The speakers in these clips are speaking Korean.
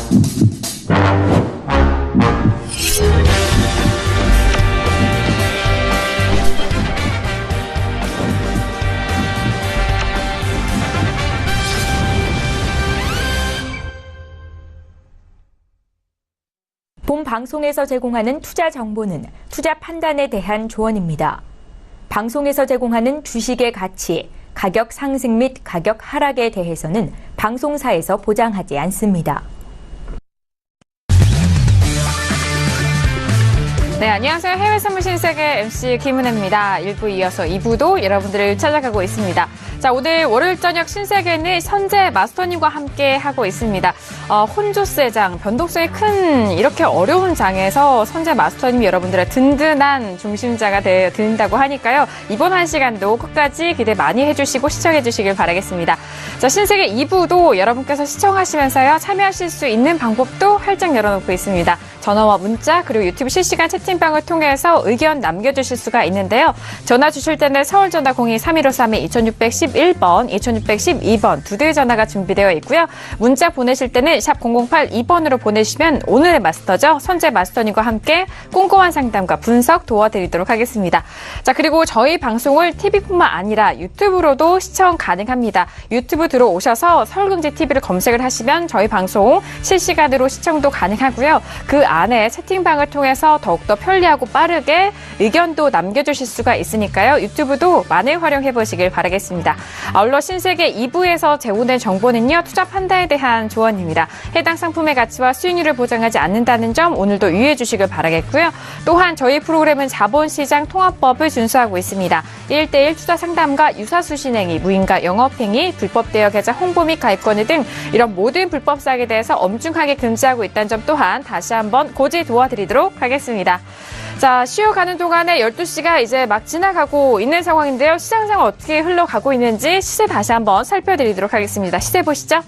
본 방송에서 제공하는 투자 정보는 투자 판단에 대한 조언입니다. 방송에서 제공하는 주식의 가치, 가격 상승 및 가격 하락에 대해서는 방송사에서 보장하지 않습니다. 네, 안녕하세요. 해외 선물 신세계 MC 김은혜입니다. 1부 이어서 2부도 여러분들을 찾아가고 있습니다. 자, 오늘 월요일 저녁 신세계는 선재 마스터님과 함께 하고 있습니다. 혼조스의 장, 변동성이 큰 이렇게 어려운 장에서 선재 마스터님이 여러분들의 든든한 중심자가 된다고 하니까요. 이번 한 시간도 끝까지 기대 많이 해주시고 시청해주시길 바라겠습니다. 자, 신세계 2부도 여러분께서 시청하시면서요. 참여하실 수 있는 방법도 활짝 열어놓고 있습니다. 전화와 문자 그리고 유튜브 실시간 채팅방을 통해서 의견 남겨주실 수가 있는데요. 전화 주실 때는 서울 전화 02-3132-2611번, 2612번 두 대의 전화가 준비되어 있고요. 문자 보내실 때는 샵 0082번으로 보내시면 오늘의 마스터죠. 선재 마스터님과 함께 꼼꼼한 상담과 분석 도와드리도록 하겠습니다. 자, 그리고 저희 방송을 TV뿐만 아니라 유튜브로도 시청 가능합니다. 유튜브 들어오셔서 서울경제TV를 검색을 하시면 저희 방송 실시간으로 시청도 가능하고요. 그 안에 채팅방을 통해서 더욱더 편리하고 빠르게 의견도 남겨주실 수가 있으니까요. 유튜브도 많이 활용해보시길 바라겠습니다. 아울러 신세계 2부에서 제공된 정보는요. 투자 판단에 대한 조언입니다. 해당 상품의 가치와 수익률을 보장하지 않는다는 점 오늘도 유의해 주시길 바라겠고요. 또한 저희 프로그램은 자본시장 통합법을 준수하고 있습니다. 1:1 투자 상담과 유사수신행위, 무인가 영업행위, 불법 대여 계좌 홍보 및 가입권을 등 이런 모든 불법 사기에 대해서 엄중하게 금지하고 있다는 점 또한 다시 한번 고지 도와드리도록 하겠습니다. 자, 쉬어가는 동안에 12시가 이제 막 지나가고 있는 상황인데요. 시장 상황 어떻게 흘러가고 있는지 시세 다시 한번 살펴드리도록 하겠습니다. 시세 보시죠.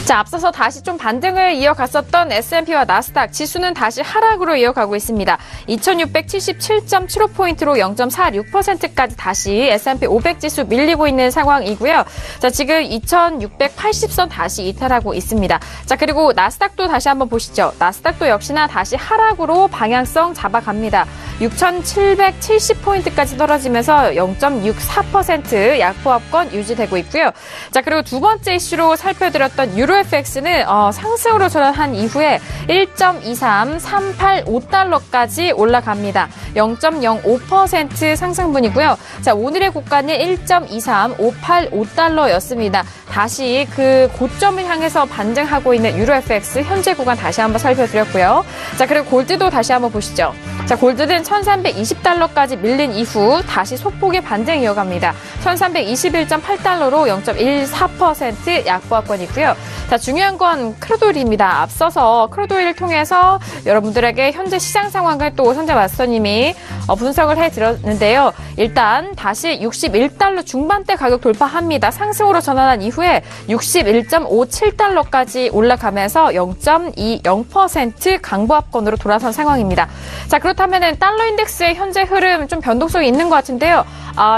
자, 앞서서 다시 좀 반등을 이어갔었던 S&P와 나스닥 지수는 다시 하락으로 이어가고 있습니다. 2677.75포인트로 0.46%까지 다시 S&P 500 지수 밀리고 있는 상황이고요. 자, 지금 2680선 다시 이탈하고 있습니다. 자, 그리고 나스닥도 다시 한번 보시죠. 나스닥도 역시나 다시 하락으로 방향성 잡아갑니다. 6770포인트까지 떨어지면서 0.64% 약보합권 유지되고 있고요. 자, 그리고 두 번째 이슈로 살펴드렸던 유로 FX는 상승으로 전환한 이후에 1.23385달러까지 올라갑니다. 0.05% 상승분이고요. 자, 오늘의 고가는 1.23585달러였습니다. 다시 그 고점을 향해서 반등하고 있는 유로 FX 현재 구간 다시 한번 살펴드렸고요. 자, 그리고 골드도 다시 한번 보시죠. 자, 골드는 1320달러까지 밀린 이후 다시 소폭의 반등 이어갑니다. 1321.8달러로 0.14% 약보합권이고요. 자, 중요한 건 크루드오일입니다. 앞서서 크루드오일을 통해서 여러분들에게 현재 시장 상황을 또 선재 마스터님이 분석을 해드렸는데요. 일단 다시 61달러 중반대 가격 돌파합니다. 상승으로 전환한 이후에 61.57달러까지 올라가면서 0.20% 강보합권으로 돌아선 상황입니다. 자, 그렇다면은 달러 인덱스의 현재 흐름 좀 변동성이 있는 것 같은데요.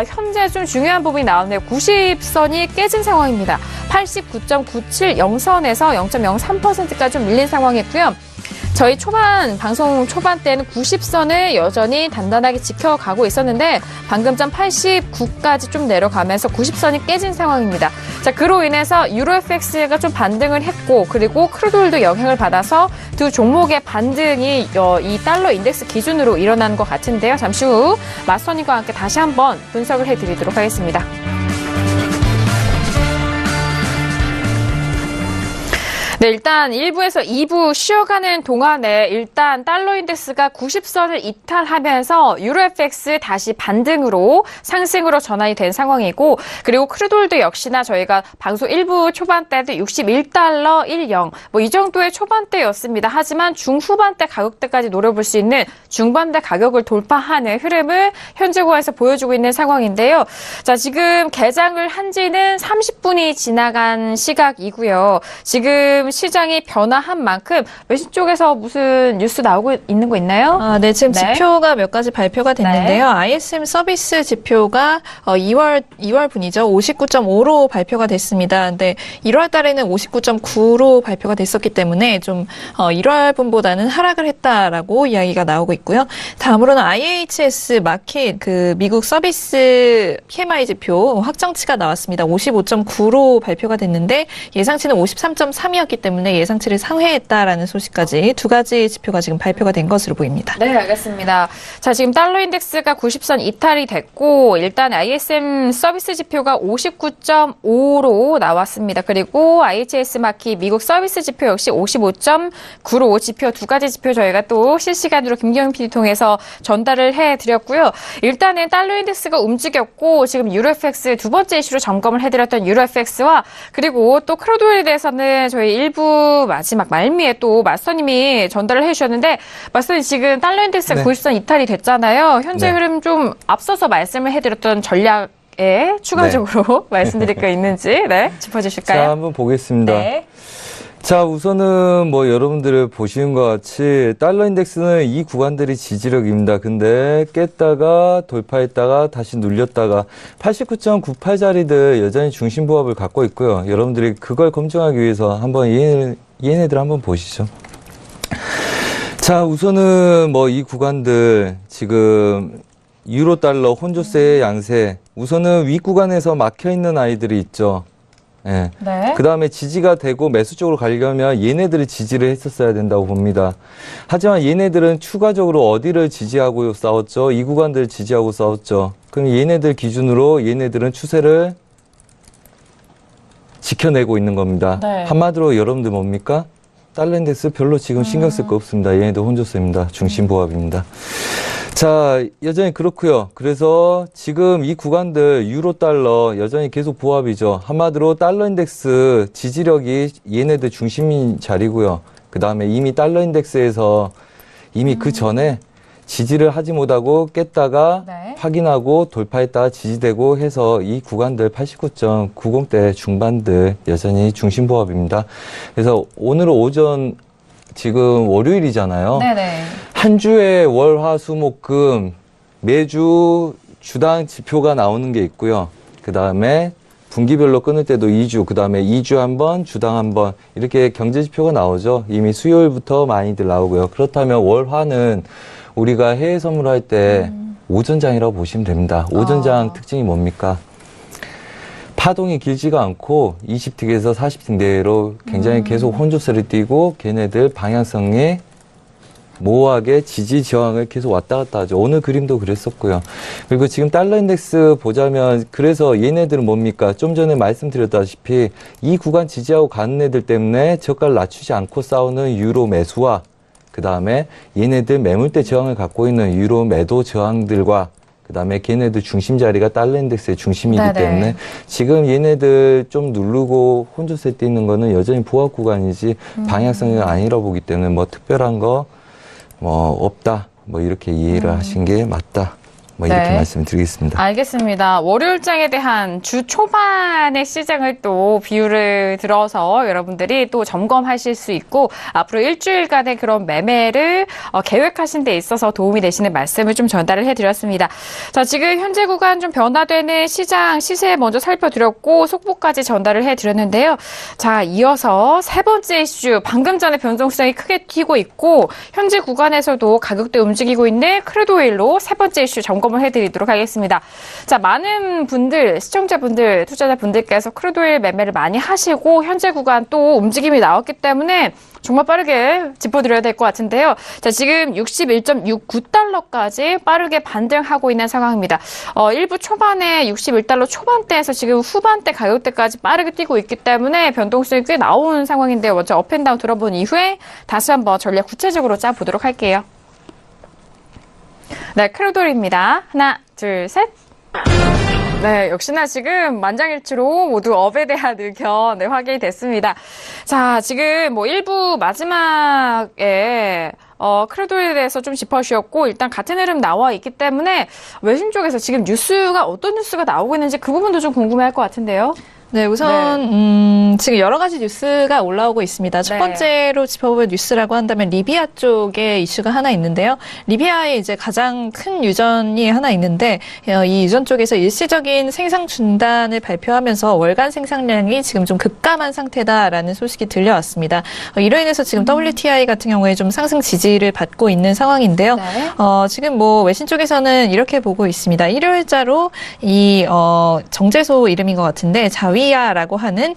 현재 좀 중요한 부분이 나오네요. 90선이 깨진 상황입니다. 89.970선에서 0.03%까지 좀 밀린 상황이고요. 저희 방송 초반 때는 90선을 여전히 단단하게 지켜가고 있었는데 방금 전 89까지 좀 내려가면서 90선이 깨진 상황입니다. 자, 그로 인해서 유로 FX가 좀 반등을 했고 그리고 크루드오일도 영향을 받아서 두 종목의 반등이 이 달러 인덱스 기준으로 일어난 것 같은데요. 잠시 후 마스터님과 함께 다시 한번 분석을 해드리도록 하겠습니다. 네, 일단 1부에서 2부 쉬어가는 동안에 일단 달러 인덱스가 90선을 이탈하면서 유로 FX 다시 반등으로 상승으로 전환이 된 상황이고 그리고 크루드오일도 역시나 저희가 방송 1부 초반대도 61달러 10 뭐 이 정도의 초반대였습니다. 하지만 중후반대 가격대까지 노려볼 수 있는 중반대 가격을 돌파하는 흐름을 현재 구간에서 보여주고 있는 상황인데요. 자, 지금 개장을 한 지는 30분이 지나간 시각이고요. 지금 지금 시장이 변화한 만큼 외신 쪽에서 무슨 뉴스 나오고 있는 거 있나요? 네, 지금 네. 지표가 몇 가지 발표가 됐는데요. ISM 서비스 지표가 2월 분이죠. 59.5로 발표가 됐습니다. 근데 1월 달에는 59.9로 발표가 됐었기 때문에 좀 1월 분보다는 하락을 했다라고 이야기가 나오고 있고요. 다음으로는 IHS 마켓 그 미국 서비스 PMI 지표 확정치가 나왔습니다. 55.9로 발표가 됐는데 예상치는 53.3이었기 때문에 예상치를 상회했다라는 소식까지 두 가지 지표가 지금 발표가 된 것으로 보입니다. 네, 알겠습니다. 자, 지금 달러 인덱스가 90선 이탈이 됐고 일단 ISM 서비스 지표가 59.5로 나왔습니다. 그리고 IHS 마켓 미국 서비스 지표 역시 55.9로 지표 두 가지 지표 저희가 또 실시간으로 김경민 PD 통해서 전달을 해드렸고요. 일단은 달러 인덱스가 움직였고 지금 유로FX 두 번째 이슈로 점검을 해드렸던 유로FX와 그리고 또 크루드 오일에 대해서는 저희 일부 마지막 말미에 또 마스터님이 전달을 해주셨는데 마스터님 지금 달러 인덱스가 90선 이탈이 됐잖아요. 현재 흐름 좀 앞서서 말씀을 해드렸던 전략에 추가적으로 말씀드릴 거 있는지 짚어주실까요? 자, 한번 보겠습니다. 네. 자, 우선은 뭐 여러분들 보시는 것 같이 달러 인덱스는 이 구간들이 지지력입니다. 근데 깼다가 돌파했다가 다시 눌렸다가 89.98짜리들 여전히 중심 부합을 갖고 있고요. 여러분들이 그걸 검증하기 위해서 한번 얘네들 한번 보시죠. 자, 우선은 뭐 이 구간들 지금 유로 달러 혼조세 양세 우선은 윗 구간에서 막혀 있는 아이들이 있죠. 예. 네. 그 다음에 지지가 되고 매수 쪽으로 가려면 얘네들이 지지를 했었어야 된다고 봅니다. 하지만 얘네들은 추가적으로 어디를 지지하고 싸웠죠? 이 구간들 지지하고 싸웠죠. 그럼 얘네들 기준으로 얘네들은 추세를 지켜내고 있는 겁니다. 네. 한마디로 여러분들 뭡니까? 달러 인덱스 별로 지금 신경 쓸 거 없습니다. 얘네들 혼조세입니다. 중심 보합입니다. 자, 여전히 그렇고요. 그래서 지금 이 구간들 유로 달러 여전히 계속 보합이죠. 한마디로 달러 인덱스 지지력이 얘네들 중심인 자리고요. 그 다음에 이미 달러 인덱스에서 이미 그 전에 지지를 하지 못하고 깼다가 확인하고 돌파했다가 지지되고 해서 이 구간들 89.90대 중반들 여전히 중심 보합입니다. 그래서 오늘 오전 지금 월요일이잖아요. 네네. 한 주에 월, 화, 수, 목, 금 매주 주당 지표가 나오는 게 있고요. 그 다음에 분기별로 끊을 때도 2주, 그 다음에 2주 한 번, 주당 한 번 이렇게 경제 지표가 나오죠. 이미 수요일부터 많이들 나오고요. 그렇다면 월, 화는 우리가 해외 선물할 때 오전장이라고 보시면 됩니다. 오전장 특징이 뭡니까? 파동이 길지가 않고 20틱에서 40틱 내로 굉장히 계속 혼조세를 띠고 걔네들 방향성이 모호하게 지지 저항을 계속 왔다 갔다 하죠. 오늘 그림도 그랬었고요. 그리고 지금 달러 인덱스 보자면 그래서 얘네들은 뭡니까? 좀 전에 말씀드렸다시피 이 구간 지지하고 가는 애들 때문에 저가를 낮추지 않고 싸우는 유로 매수와 그 다음에 얘네들 매물대 저항을 갖고 있는 유로 매도 저항들과 그 다음에 걔네들 중심 자리가 달러 인덱스의 중심이기 때문에 지금 얘네들 좀 누르고 혼조세 띄는 거는 여전히 보합 구간이지 방향성이 아니라 보기 때문에 뭐 특별한 거 뭐 없다 뭐 이렇게 이해를 하신 게 맞다. 뭐 이렇게 말씀드리겠습니다. 알겠습니다. 월요일장에 대한 주 초반의 시장을 또 비율을 들어서 여러분들이 또 점검하실 수 있고 앞으로 일주일간의 그런 매매를 계획하신 데 있어서 도움이 되시는 말씀을 좀 전달을 해드렸습니다. 자, 지금 현재 구간 좀 변화되는 시장 시세 먼저 살펴드렸고 속보까지 전달을 해드렸는데요. 자, 이어서 세 번째 이슈 방금 전에 변동성이 크게 튀고 있고 현재 구간에서도 가격대 움직이고 있는 크루드 오일로 세 번째 이슈 점검 을 해드리도록 하겠습니다. 자, 많은 분들, 시청자분들, 투자자분들께서 크루드 오일 매매를 많이 하시고 현재 구간 또 움직임이 나왔기 때문에 정말 빠르게 짚어드려야 될 것 같은데요. 자, 지금 61.69달러까지 빠르게 반등하고 있는 상황입니다. 일부 초반에 61달러 초반대에서 지금 후반대 가격대까지 빠르게 뛰고 있기 때문에 변동성이 꽤 나오는 상황인데요. 먼저 업앤다운 들어본 이후에 다시 한번 전략 구체적으로 짜보도록 할게요. 네, 크루드 오일입니다. 하나, 둘, 셋. 네, 역시나 지금 만장일치로 모두 업에 대한 의견 확인이 됐습니다. 자, 지금 뭐 일부 마지막에 크루드 오일에 대해서 좀 짚어주셨고 일단 같은 흐름 나와 있기 때문에 외신 쪽에서 지금 뉴스가 어떤 뉴스가 나오고 있는지 그 부분도 좀 궁금해할 것 같은데요. 네, 우선 지금 여러 가지 뉴스가 올라오고 있습니다. 첫 네. 번째로 짚어볼 뉴스라고 한다면 리비아 쪽에 이슈가 하나 있는데요. 리비아에 이제 가장 큰 유전이 하나 있는데 이 유전 쪽에서 일시적인 생산 중단을 발표하면서 월간 생산량이 지금 좀 급감한 상태다라는 소식이 들려왔습니다. 이로 인해서 지금 WTI 같은 경우에 좀 상승 지지를 받고 있는 상황인데요. 네. 지금 뭐 외신 쪽에서는 이렇게 보고 있습니다. 일요일자로 이 정제소 이름인 것 같은데 자위야라고 하는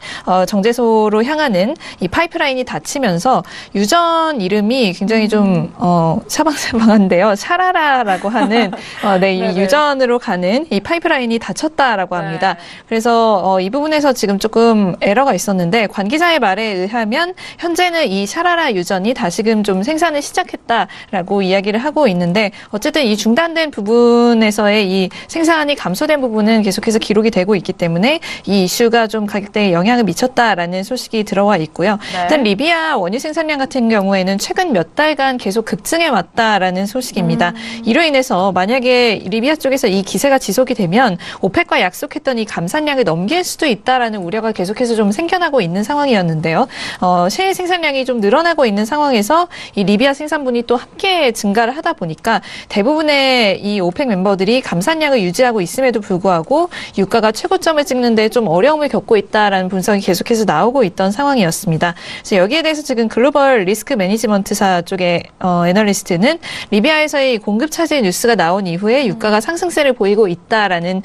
정제소로 향하는 이 파이프라인이 닫히면서 유전 이름이 굉장히 좀 사방사방한데요. 샤라라라고 하는 네, 이 유전으로 가는 이 파이프라인이 닫혔다라고 합니다. 그래서 이 부분에서 지금 조금 에러가 있었는데 관계자의 말에 의하면 현재는 이 샤라라 유전이 다시금 좀 생산을 시작했다라고 이야기를 하고 있는데 어쨌든 이 중단된 부분에서의 이 생산이 감소된 부분은 계속해서 기록이 되고 있기 때문에 이 이슈가 좀 가격대에 영향을 미쳤다라는 소식이 들어와 있고요. 일단 리비아 원유 생산량 같은 경우에는 최근 몇 달간 계속 급증해 왔다라는 소식입니다. 이로 인해서 만약에 리비아 쪽에서 이 기세가 지속이 되면 오펙과 약속했던 이 감산량을 넘길 수도 있다라는 우려가 계속해서 좀 생겨나고 있는 상황이었는데요. 셰일 생산량이 좀 늘어나고 있는 상황에서 이 리비아 생산분이 또 함께 증가를 하다 보니까 대부분의 이 오펙 멤버들이 감산량을 유지하고 있음에도 불구하고 유가가 최고점을 찍는데 좀 어려움을 겪고 있다라는 분석이 계속해서 나오고 있던 상황이었습니다. 그래서 여기에 대해서 지금 글로벌 리스크 매니지먼트사 쪽의 애널리스트는 리비아에서의 공급 차질 뉴스가 나온 이후에 유가가 상승세를 보이고 있다라는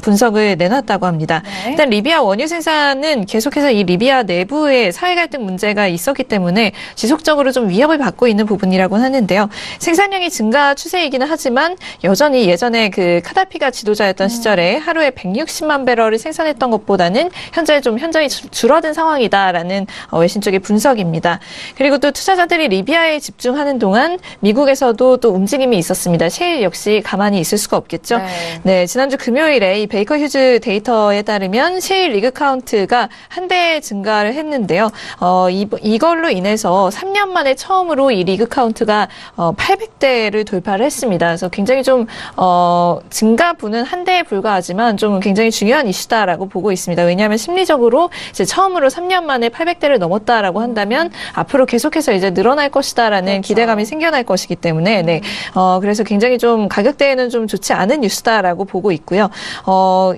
분석을 내놨다고 합니다. 일단 리비아 원유 생산은 계속해서 이 리비아 내부의 사회 갈등 문제가 있었기 때문에 지속적으로 좀 위협을 받고 있는 부분이라고 하는데요. 생산량이 증가 추세이기는 하지만 여전히 예전에 그 카다피가 지도자였던 시절에 하루에 160만 배럴을 생산했던 것보다는 현재 좀 현저히 줄어든 상황이다라는 외신 쪽의 분석입니다. 그리고 또 투자자들이 리비아에 집중하는 동안 미국에서도 또 움직임이 있었습니다. 셰일 역시 가만히 있을 수가 없겠죠. 네, 지난주 금요일에 이 베이커 휴즈 데이터에 따르면 셰일 리그 카운트가 한 대 증가를 했는데요. 이걸로 인해서 3년 만에 처음으로 이 리그 카운트가 800대를 돌파를 했습니다. 그래서 굉장히 좀 증가분은 한 대에 불과하지만 좀 굉장히 중요한 이슈다라고 보고 있습니다. 왜냐하면 심리적으로 이제 처음으로 3년 만에 800대를 넘었다라고 한다면 앞으로 계속해서 이제 늘어날 것이다라는 기대감이 생겨날 것이기 때문에 네. 그래서 굉장히 좀 가격대에는 좀 좋지 않은 뉴스다라고 보고 있고요.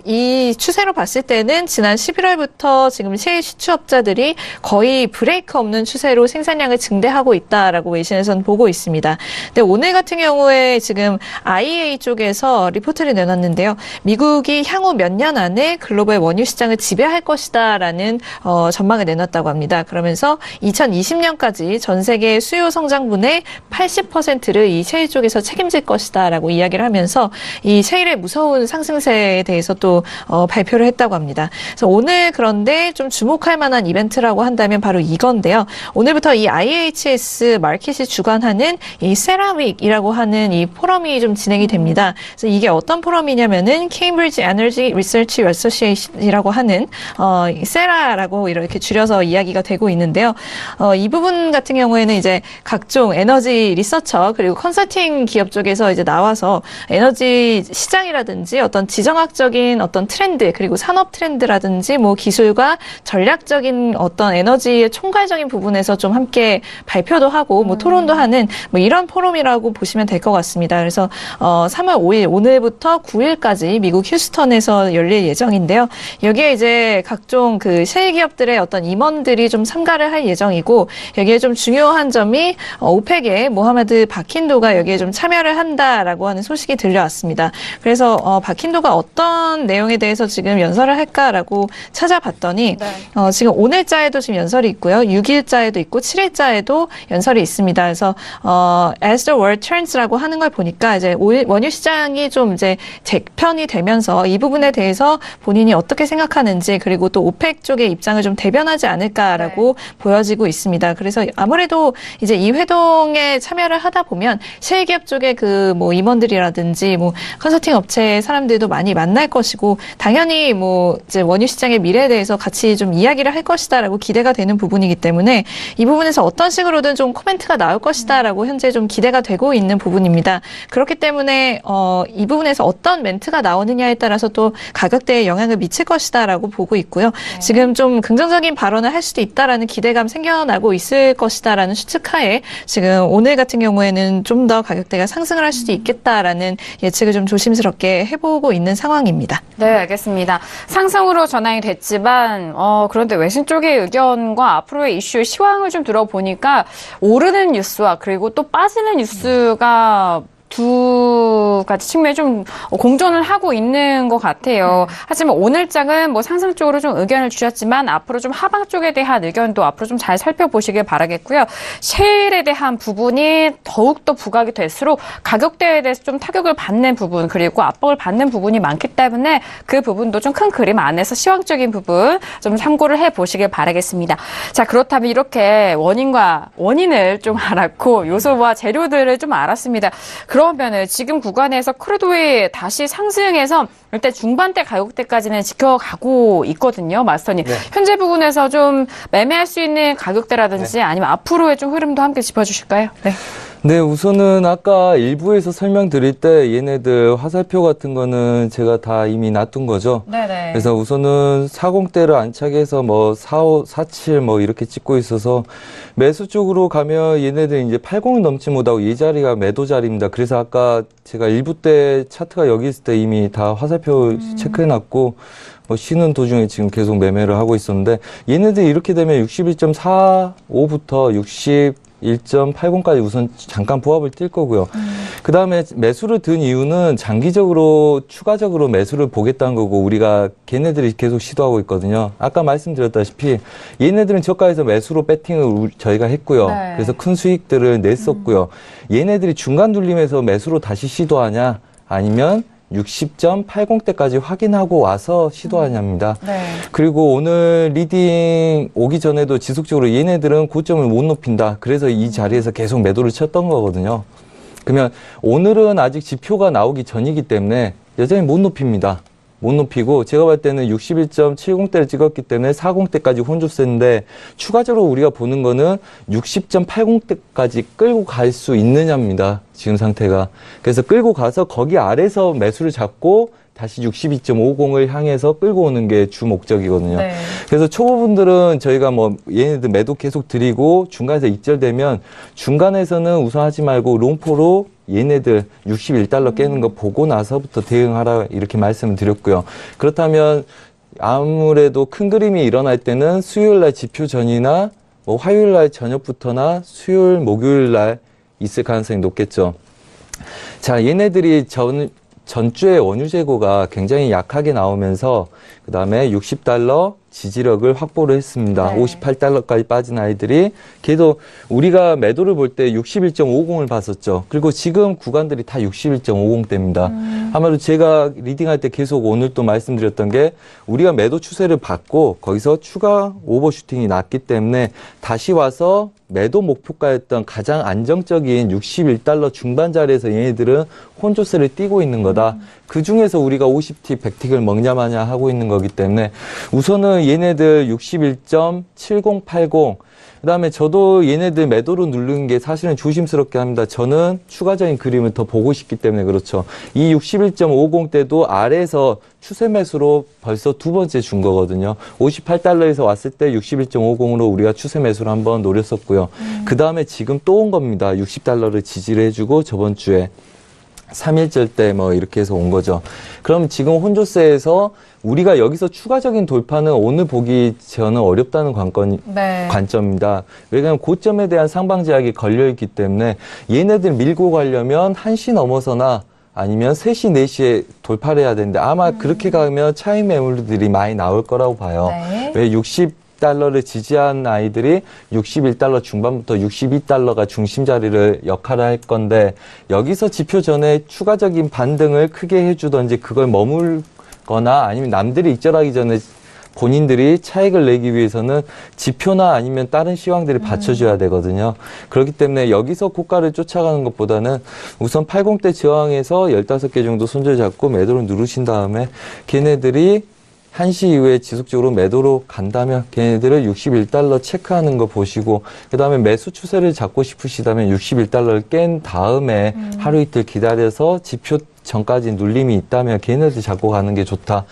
이 추세로 봤을 때는 지난 11월부터 지금 셰일 시추업자들이 거의 브레이크 없는 추세로 생산량을 증대하고 있다라고 외신에서는 보고 있습니다. 근데 오늘 같은 경우에 지금 IEA 쪽에서 리포트를 내놨는데요. 미국이 향후 몇 년 안에 글로벌 원유 시장을 지배할 것이다라는 전망을 내놨다고 합니다. 그러면서 2020년까지 전 세계 수요 성장분의 80%를 이 셰일 쪽에서 책임질 것이다라고 이야기를 하면서 이 셰일의 무서운 상승세에 대해서 또 발표를 했다고 합니다. 그래서 오늘 그런데 좀 주목할 만한 이벤트라고 한다면 바로 이건데요. 오늘부터 이 IHS 마켓이 주관하는 이 세라윅이라고 하는 이 포럼이 좀 진행이 됩니다. 그래서 이게 어떤 포럼이냐면은 케임브리지 에너지 리서치 어소시에이션이라고 하는 세라라고 이렇게 줄여서 이야기가 되고 있는데요. 이 부분 같은 경우에는 이제 각종 에너지 리서처 그리고 컨설팅 기업 쪽에서 이제 나와서 에너지 시장이라든지 어떤 지정학적인 어떤 트렌드 그리고 산업 트렌드라든지 뭐 기술과 전략적인 어떤 에너지의 총괄적인 부분에서 좀 함께 발표도 하고 뭐 토론도 하는 뭐 이런 포럼이라고 보시면 될 것 같습니다. 그래서 3월 5일 오늘부터 9일까지 미국 휴스턴에서 열릴 예정인데요. 여기에 이제 각종 그 셰일 기업들의 어떤 임원들이 좀 참가를 할 예정이고 여기에 좀 중요한 점이 오펙의 모하메드 바킨도가 여기에 좀 참여를 한다라고 하는 소식이 들려왔습니다. 그래서 바킨도가 어떤 내용에 대해서 지금 연설을 할까라고 찾아봤더니 지금 오늘자에도 지금 연설이 있고요. 6일자에도 있고 7일자에도 연설이 있습니다. 그래서 As the World Turns라고 하는 걸 보니까 이제 원유 시장이 좀 이제 재편이 되면서 이 부분에 대해서 본인이 어떻게 생각하는지 그리고 또 오펙 쪽의 입장을 좀 대변하지 않을까라고 보여지고 있습니다. 그래서 아무래도 이제 이 회동에 참여를 하다 보면 셰일 기업 쪽의 그 뭐 임원들이라든지 뭐 컨설팅 업체 사람들도 많이 만날 것이고 당연히 뭐 이제 원유 시장의 미래에 대해서 같이 좀 이야기를 할 것이다라고 기대가 되는 부분이기 때문에 이 부분에서 어떤 식으로든 좀 코멘트가 나올 것이다라고 현재 좀 기대가 되고 있는 부분입니다. 그렇기 때문에 이 부분에서 어떤 멘트가 나오느냐에 따라서 또 가격대에 영향을 미칠 것이다. 있다라고 보고 있고요. 지금 좀 긍정적인 발언을 할 수도 있다라는 기대감 생겨나고 있을 것이다라는 추측하에 지금 오늘 같은 경우에는 좀 더 가격대가 상승을 할 수도 있겠다라는 예측을 좀 조심스럽게 해보고 있는 상황입니다. 네, 알겠습니다. 상승으로 전환이 됐지만 그런데 외신 쪽의 의견과 앞으로의 이슈 시황을 좀 들어보니까 오르는 뉴스와 그리고 또 빠지는 뉴스가 두 가지 측면이 좀 공존을 하고 있는 것 같아요. 하지만 오늘장은 뭐 상승 쪽으로 좀 의견을 주셨지만 앞으로 좀 하방 쪽에 대한 의견도 앞으로 좀 잘 살펴보시길 바라겠고요. 셰일에 대한 부분이 더욱더 부각이 될수록 가격대에 대해서 좀 타격을 받는 부분 그리고 압박을 받는 부분이 많기 때문에 그 부분도 좀 큰 그림 안에서 시황적인 부분 좀 참고를 해보시길 바라겠습니다. 자, 그렇다면 이렇게 원인을 좀 알았고 요소와 재료들을 좀 알았습니다. 그러면은 지금 구간에서 크루드오일 다시 상승해서 일단 중반대 가격대까지는 지켜가고 있거든요, 마스터님. 네. 현재 부분에서 좀 매매할 수 있는 가격대라든지 아니면 앞으로의 좀 흐름도 함께 짚어주실까요? 네. 네, 우선은 아까 일부에서 설명드릴 때 얘네들 화살표 같은 거는 제가 다 이미 놔둔 거죠. 네네. 그래서 우선은 40대를 안착해서 뭐 45, 47 뭐 이렇게 찍고 있어서 매수 쪽으로 가면 얘네들 이제 80을 넘지 못하고 이 자리가 매도 자리입니다. 그래서 아까 제가 일부 때 차트가 여기 있을 때 이미 다 화살표 체크해놨고 뭐 쉬는 도중에 지금 계속 매매를 하고 있었는데 얘네들 이렇게 되면 61.45부터 1.80까지 우선 잠깐 보합을 뛸 거고요. 그 다음에 매수를 든 이유는 장기적으로 추가적으로 매수를 보겠다는 거고 우리가 걔네들이 계속 시도하고 있거든요. 아까 말씀드렸다시피 얘네들은 저가에서 매수로 배팅을 저희가 했고요. 네. 그래서 큰 수익들을 냈었고요. 얘네들이 중간 눌림에서 매수로 다시 시도하냐 아니면 60.80대까지 확인하고 와서 시도하냐입니다. 네. 그리고 오늘 리딩 오기 전에도 지속적으로 얘네들은 고점을 못 높인다. 그래서 이 자리에서 계속 매도를 쳤던 거거든요. 그러면 오늘은 아직 지표가 나오기 전이기 때문에 여전히 못 높입니다. 못 높이고 제가 볼 때는 61.70대를 찍었기 때문에 40대까지 혼조세인데 추가적으로 우리가 보는 거는 60.80대까지 끌고 갈 수 있느냐입니다. 지금 상태가. 그래서 끌고 가서 거기 아래서 매수를 잡고 다시 62.50을 향해서 끌고 오는 게 주 목적이거든요. 네. 그래서 초보분들은 저희가 뭐 얘네들 매도 계속 드리고 중간에서 익절되면 중간에서는 우선 하지 말고 롱포로 얘네들 61달러 깨는 거 보고 나서부터 대응하라 이렇게 말씀을 드렸고요. 그렇다면 아무래도 큰 그림이 일어날 때는 수요일 날 지표 전이나 뭐 화요일 날 저녁부터나 수요일, 목요일 날 있을 가능성이 높겠죠. 자, 얘네들이 전주에 원유 재고가 굉장히 약하게 나오면서 그 다음에 60달러 지지력을 확보를 했습니다. 네. 58달러까지 빠진 아이들이 걔도 우리가 매도를 볼 때 61.50을 봤었죠. 그리고 지금 구간들이 다 61.50대입니다. 아마도 제가 리딩할 때 계속 오늘 또 말씀드렸던 게 우리가 매도 추세를 받고 거기서 추가 오버슈팅이 났기 때문에 다시 와서 매도 목표가였던 가장 안정적인 61달러 중반 자리에서 얘네들은 혼조세를 띄고 있는 거다. 그 중에서 우리가 50틱, 100틱을 먹냐 마냐 하고 있는 거기 때문에 우선은 얘네들 61.7080 그다음에 저도 얘네들 매도로 누르는 게 사실은 조심스럽게 합니다. 저는 추가적인 그림을 더 보고 싶기 때문에 그렇죠. 이 61.50대도 아래에서 추세 매수로 벌써 두 번째 준 거거든요. 58달러에서 왔을 때 61.50으로 우리가 추세 매수를 한번 노렸었고요. 그 다음에 지금 또 온 겁니다. 60달러를 지지를 해주고 저번 주에 3일절 때 뭐 이렇게 해서 온 거죠. 그럼 지금 혼조세에서 우리가 여기서 추가적인 돌파는 오늘 보기 저는 어렵다는 관점입니다. 왜냐하면 고점에 대한 상방 제약이 걸려있기 때문에 얘네들 밀고 가려면 1시 넘어서나 아니면 3시, 4시에 돌파를 해야 되는데 아마 그렇게 가면 차익 매물들이 많이 나올 거라고 봐요. 네. 왜 60달러를 지지한 아이들이 61달러 중반부터 62달러가 중심 자리를 역할을 할 건데 여기서 지표 전에 추가적인 반등을 크게 해주던지 그걸 머물거나 아니면 남들이 익절하기 전에 본인들이 차익을 내기 위해서는 지표나 아니면 다른 시황들이 받쳐줘야 되거든요. 그렇기 때문에 여기서 고가를 쫓아가는 것보다는 우선 80대 저항에서 15개 정도 손절 잡고 매도를 누르신 다음에 걔네들이 1시 이후에 지속적으로 매도로 간다면 걔네들을 61달러 체크하는 거 보시고 그 다음에 매수 추세를 잡고 싶으시다면 61달러를 깬 다음에 하루 이틀 기다려서 지표 전까지 눌림이 있다면 걔네들 잡고 가는 게 좋다.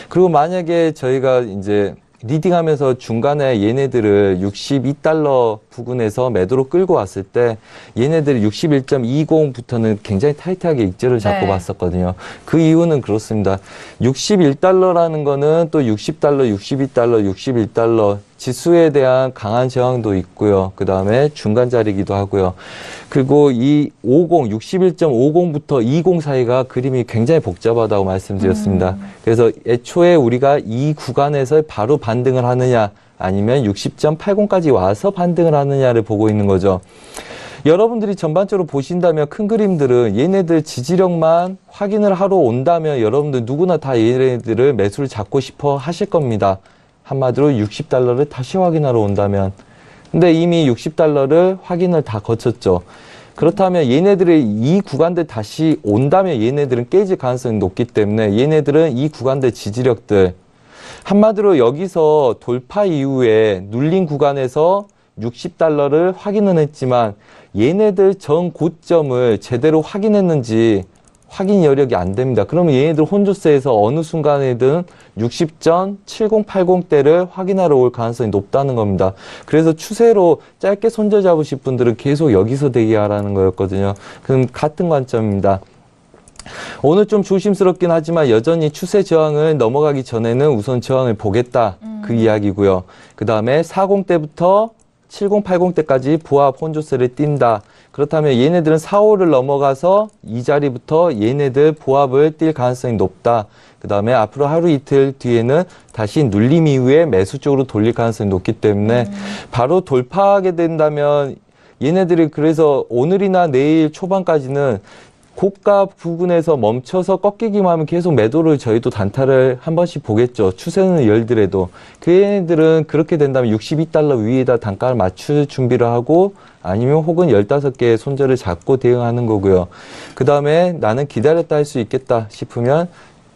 그리고 만약에 저희가 이제 리딩하면서 중간에 얘네들을 62달러 부근에서 매도로 끌고 왔을 때 얘네들이 61.20부터는 굉장히 타이트하게 익절을 잡고 네. 봤었거든요. 그 이유는 그렇습니다. 61달러라는 거는 또 60달러, 62달러, 61달러 지수에 대한 강한 저항도 있고요. 그 다음에 중간 자리기도 하고요. 그리고 이 61.50부터 20 사이가 그림이 굉장히 복잡하다고 말씀드렸습니다. 그래서 애초에 우리가 이 구간에서 바로 반등을 하느냐 아니면 60.80까지 와서 반등을 하느냐를 보고 있는 거죠. 여러분들이 전반적으로 보신다면 큰 그림들은 얘네들 지지력만 확인을 하러 온다면 여러분들 누구나 다 얘네들을 매수를 잡고 싶어 하실 겁니다. 한마디로 60달러를 다시 확인하러 온다면. 근데 이미 60달러를 확인을 다 거쳤죠. 그렇다면 얘네들이 이 구간들 다시 온다면 얘네들은 깨질 가능성이 높기 때문에 얘네들은 이 구간들 지지력들 한마디로 여기서 돌파 이후에 눌린 구간에서 60달러를 확인은 했지만 얘네들 전 고점을 제대로 확인했는지 확인 여력이 안 됩니다. 그러면 얘네들 혼조세에서 어느 순간에든 60.7080대를 확인하러 올 가능성이 높다는 겁니다. 그래서 추세로 짧게 손절 잡으실 분들은 계속 여기서 대기하라는 거였거든요. 그럼 같은 관점입니다. 오늘 좀 조심스럽긴 하지만 여전히 추세 저항을 넘어가기 전에는 우선 저항을 보겠다. 그 이야기고요. 그 다음에 40대부터 7080대까지 부합 혼조세를 띈다. 그렇다면 얘네들은 4, 5를 넘어가서 이 자리부터 얘네들 보합을 띌 가능성이 높다. 그 다음에 앞으로 하루 이틀 뒤에는 다시 눌림 이후에 매수 쪽으로 돌릴 가능성이 높기 때문에 바로 돌파하게 된다면 얘네들이 그래서 오늘이나 내일 초반까지는 고가 부근에서 멈춰서 꺾이기만 하면 계속 매도를 저희도 단타를 한 번씩 보겠죠. 추세는 열더라도. 그 얘네들은 그렇게 된다면 62달러 위에다 단가를 맞출 준비를 하고 아니면 혹은 15개의 손절을 잡고 대응하는 거고요. 그 다음에 나는 기다렸다 할 수 있겠다 싶으면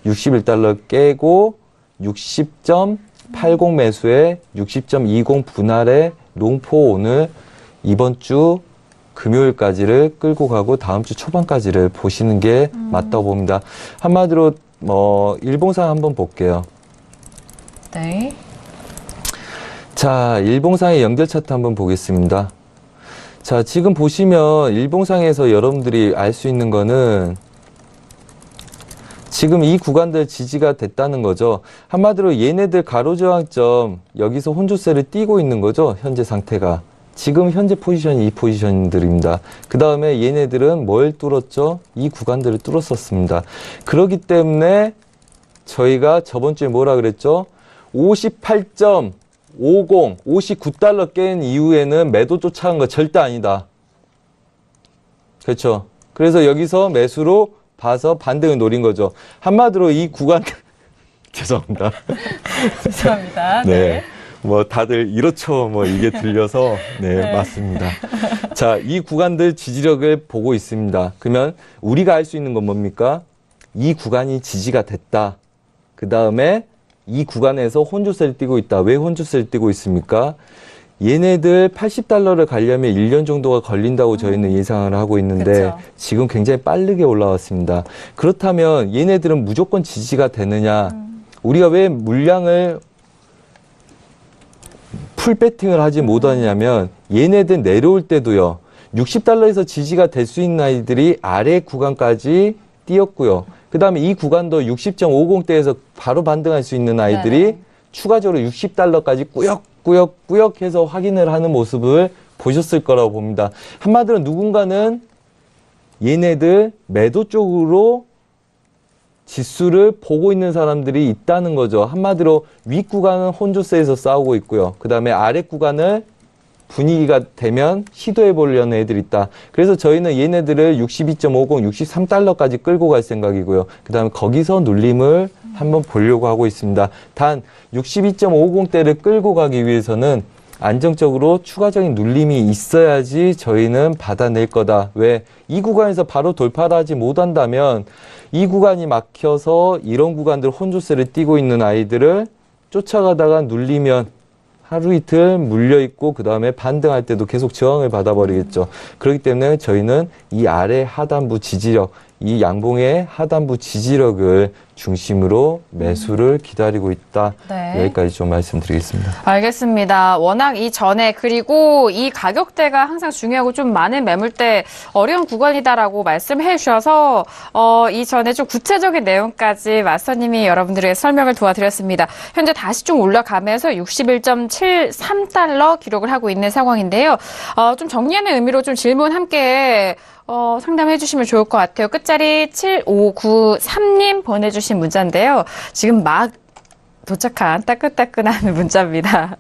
61달러 깨고 60.80 매수에 60.20 분할의 롱포 오늘 이번 주 금요일까지를 끌고 가고 다음 주 초반까지를 보시는 게 맞다고 봅니다. 한마디로 일봉상 한번 볼게요. 네. 자, 일봉상의 연결 차트 한번 보겠습니다. 자, 지금 보시면 일봉상에서 여러분들이 알 수 있는 거는 지금 이 구간들 지지가 됐다는 거죠. 한마디로 얘네들 가로저항점 여기서 혼조세를 띄고 있는 거죠. 현재 상태가. 지금 현재 포지션이 이 포지션들입니다. 그 다음에 얘네들은 뭘 뚫었죠? 이 구간들을 뚫었었습니다. 그렇기 때문에 저희가 저번 주에 뭐라 그랬죠? 58.50, 59달러 깬 이후에는 매도 쫓아간 거 절대 아니다. 그렇죠? 그래서 여기서 매수로 봐서 반등을 노린 거죠. 한마디로 이 구간 죄송합니다. 죄송합니다. 네. 뭐 다들 이렇죠. 뭐 이게 들려서 네, 맞습니다. 자, 이 구간들 지지력을 보고 있습니다. 그러면 우리가 알 수 있는 건 뭡니까? 이 구간이 지지가 됐다. 그 다음에 이 구간에서 혼조세를 띄고 있다. 왜 혼조세를 띄고 있습니까? 얘네들 80달러를 가려면 1년 정도가 걸린다고 저희는 예상을 하고 있는데 그쵸. 지금 굉장히 빠르게 올라왔습니다. 그렇다면 얘네들은 무조건 지지가 되느냐? 우리가 왜 물량을 풀 배팅을 하지 못하냐면 얘네들 내려올 때도요. 60달러에서 지지가 될 수 있는 아이들이 아래 구간까지 뛰었고요. 그 다음에 이 구간도 60.50대에서 바로 반등할 수 있는 아이들이 네네. 추가적으로 60달러까지 꾸역꾸역 해서 확인을 하는 모습을 보셨을 거라고 봅니다. 한마디로 누군가는 얘네들 매도 쪽으로 지수를 보고 있는 사람들이 있다는 거죠. 한마디로 윗구간은 혼조세에서 싸우고 있고요. 그 다음에 아랫구간을 분위기가 되면 시도해 보려는 애들이 있다. 그래서 저희는 얘네들을 62.50, 63달러까지 끌고 갈 생각이고요. 그 다음에 거기서 눌림을 한번 보려고 하고 있습니다. 단 62.50대를 끌고 가기 위해서는 안정적으로 추가적인 눌림이 있어야지 저희는 받아낼 거다. 왜? 이 구간에서 바로 돌파를 하지 못한다면 이 구간이 막혀서 이런 구간들 혼조세를 띄고 있는 아이들을 쫓아가다가 눌리면 하루 이틀 물려있고 그 다음에 반등할 때도 계속 저항을 받아버리겠죠. 그렇기 때문에 저희는 이 아래 하단부 지지력, 이 양봉의 하단부 지지력을 중심으로 매수를 기다리고 있다. 네. 여기까지 좀 말씀드리겠습니다. 알겠습니다. 워낙 이전에 그리고 이 가격대가 항상 중요하고 좀 많은 매물대 어려운 구간이다라고 말씀해 주셔서 이전에 좀 구체적인 내용까지 마스터님이 여러분들에게 설명을 도와드렸습니다. 현재 다시 좀 올라가면서 61.73달러 기록을 하고 있는 상황인데요. 좀 정리하는 의미로 좀 질문 함께 상담해 주시면 좋을 것 같아요. 끝자리 7593님 보내주신 문자인데요. 지금 막 도착한 따끈따끈한 문자입니다.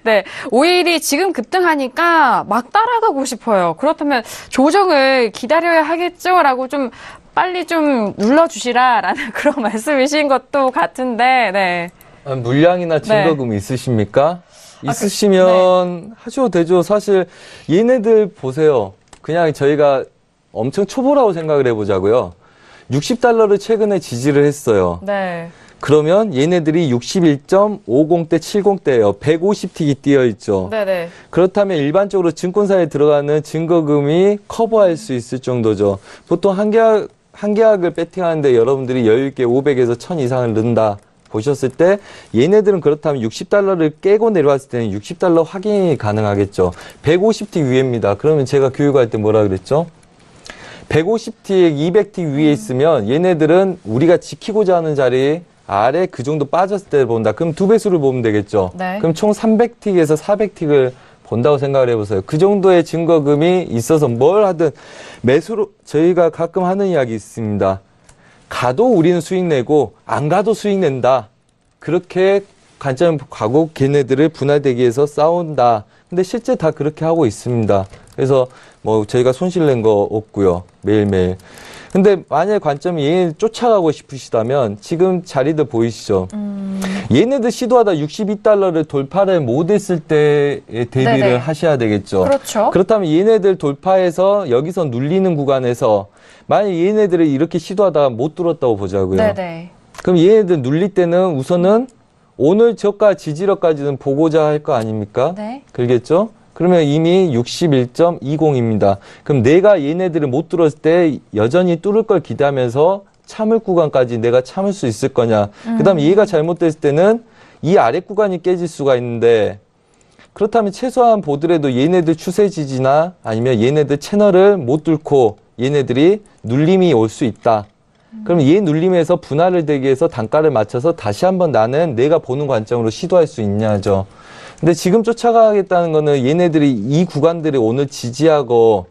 네, 오일이 지금 급등하니까 막 따라가고 싶어요. 그렇다면 조정을 기다려야 하겠죠? 라고 좀 빨리 좀 눌러주시라라는 그런 말씀이신 것도 같은데, 네. 물량이나 증거금 있으십니까? 있으시면 하셔도 되죠. 사실 얘네들 보세요. 그냥 저희가 엄청 초보라고 생각을 해보자고요. 60달러를 최근에 지지를 했어요. 네. 그러면 얘네들이 61.50대 70대예요. 150틱이 띄어있죠. 네네. 그렇다면 일반적으로 증권사에 들어가는 증거금이 커버할 수 있을 정도죠. 보통 한 계약을 배팅하는데 여러분들이 여유있게 500에서 1000 이상을 넣는다 보셨을 때 얘네들은 그렇다면 60달러를 깨고 내려왔을 때는 60달러 확인이 가능하겠죠. 150틱 위에입니다. 그러면 제가 교육할 때 뭐라 그랬죠? 150틱, 200틱 위에 있으면 얘네들은 우리가 지키고자 하는 자리 아래 그 정도 빠졌을 때 본다. 그럼 두 배수를 보면 되겠죠. 네. 그럼 총 300틱에서 400틱을 본다고 생각을 해보세요. 그 정도의 증거금이 있어서 뭘 하든 매수로 저희가 가끔 하는 이야기 있습니다. 가도 우리는 수익 내고 안 가도 수익 낸다. 그렇게 관점 가고 걔네들을 분할되기 위해서 싸운다. 근데 실제 다 그렇게 하고 있습니다. 그래서 뭐 저희가 손실 낸 거 없고요. 매일매일. 근데 만약에 관점이 얘네 쫓아가고 싶으시다면 지금 자리들 보이시죠? 얘네들 시도하다 62달러를 돌파를 못했을 때에 대비를 네네. 하셔야 되겠죠. 그렇죠. 그렇다면 얘네들 돌파해서 여기서 눌리는 구간에서 만약에 얘네들을 이렇게 시도하다가 못 뚫었다고 보자고요. 네네. 그럼 얘네들 눌릴 때는 우선은 오늘 저가 지지력까지는 보고자 할 거 아닙니까? 네. 그러겠죠? 그러면 이미 61.20입니다. 그럼 내가 얘네들을 못 뚫었을 때 여전히 뚫을 걸 기대하면서 참을 구간까지 내가 참을 수 있을 거냐. 그 다음에 얘가 잘못됐을 때는 이 아래 구간이 깨질 수가 있는데 그렇다면 최소한 보더라도 얘네들 추세 지지나 아니면 얘네들 채널을 못 뚫고 얘네들이 눌림이 올 수 있다. 그럼 얘 눌림에서 분할을 되기 위해서 단가를 맞춰서 다시 한번 나는 내가 보는 관점으로 시도할 수 있냐죠. 근데 지금 쫓아가겠다는 거는 얘네들이 이 구간들이 오늘 지지하고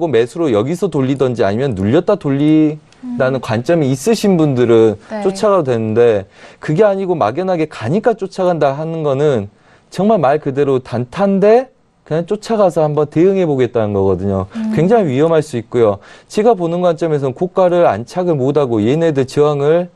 매수로 여기서 돌리든지 아니면 눌렸다 돌리라는 관점이 있으신 분들은 네. 쫓아가도 되는데 그게 아니고 막연하게 가니까 쫓아간다 하는 거는 정말 말 그대로 단타인데 그냥 쫓아가서 한번 대응해 보겠다는 거거든요. 굉장히 위험할 수 있고요. 제가 보는 관점에서는 고가를 안착을 못하고 얘네들 저항을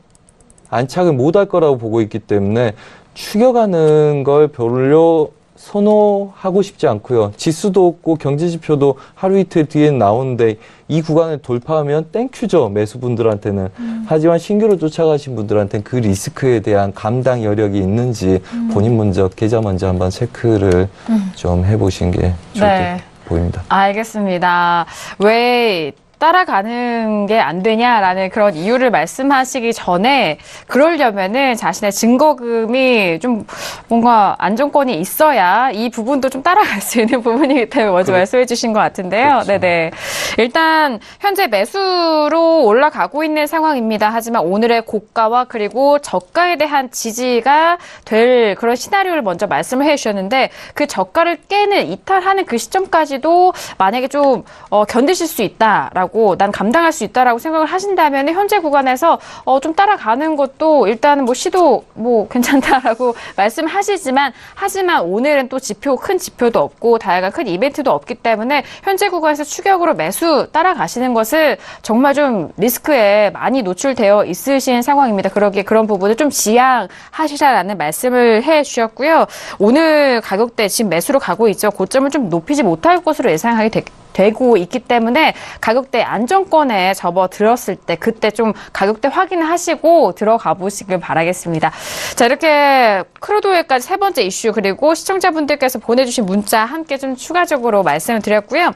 안착을 못할 거라고 보고 있기 때문에 추격하는 걸 별로 선호하고 싶지 않고요. 지수도 없고 경제지표도 하루 이틀 뒤에 나오는데 이 구간을 돌파하면 땡큐죠. 매수분들한테는. 하지만 신규로 쫓아가신 분들한테는 그 리스크에 대한 감당 여력이 있는지 본인 먼저 계좌 먼저 한번 체크를 좀 해보신 게 좋을 네. 듯 보입니다. 알겠습니다. 왜 따라가는 게 안 되냐라는 그런 이유를 말씀하시기 전에 그러려면은 자신의 증거금이 좀 뭔가 안정권이 있어야 이 부분도 좀 따라갈 수 있는 부분이기 때문에 먼저 말씀해 주신 것 같은데요. 그렇죠. 네네. 일단 현재 매수로 올라가고 있는 상황입니다. 하지만 오늘의 고가와 그리고 저가에 대한 지지가 될 그런 시나리오를 먼저 말씀을 해 주셨는데 그 저가를 깨는 이탈하는 그 시점까지도 만약에 좀 견디실 수 있다라고 있다라고 난 감당할 수 있다라고 생각을 하신다면 현재 구간에서 좀 따라가는 것도 일단은 뭐 시도 뭐 괜찮다라고 말씀하시지만 하지만 오늘은 또 큰 지표도 없고 다양한 큰 이벤트도 없기 때문에 현재 구간에서 추격으로 매수 따라가시는 것은 정말 좀 리스크에 많이 노출되어 있으신 상황입니다. 그러기에 그런 부분을 좀 지양하시라라는 말씀을 해주셨고요. 오늘 가격대 지금 매수로 가고 있죠. 고점을 좀 높이지 못할 것으로 예상하게 되고 있기 때문에 가격대 안정권에 접어들었을 때 그때 좀 가격대 확인하시고 들어가 보시길 바라겠습니다. 자, 이렇게 크루드오일까지 세 번째 이슈 그리고 시청자분들께서 보내주신 문자 함께 좀 추가적으로 말씀을 드렸고요.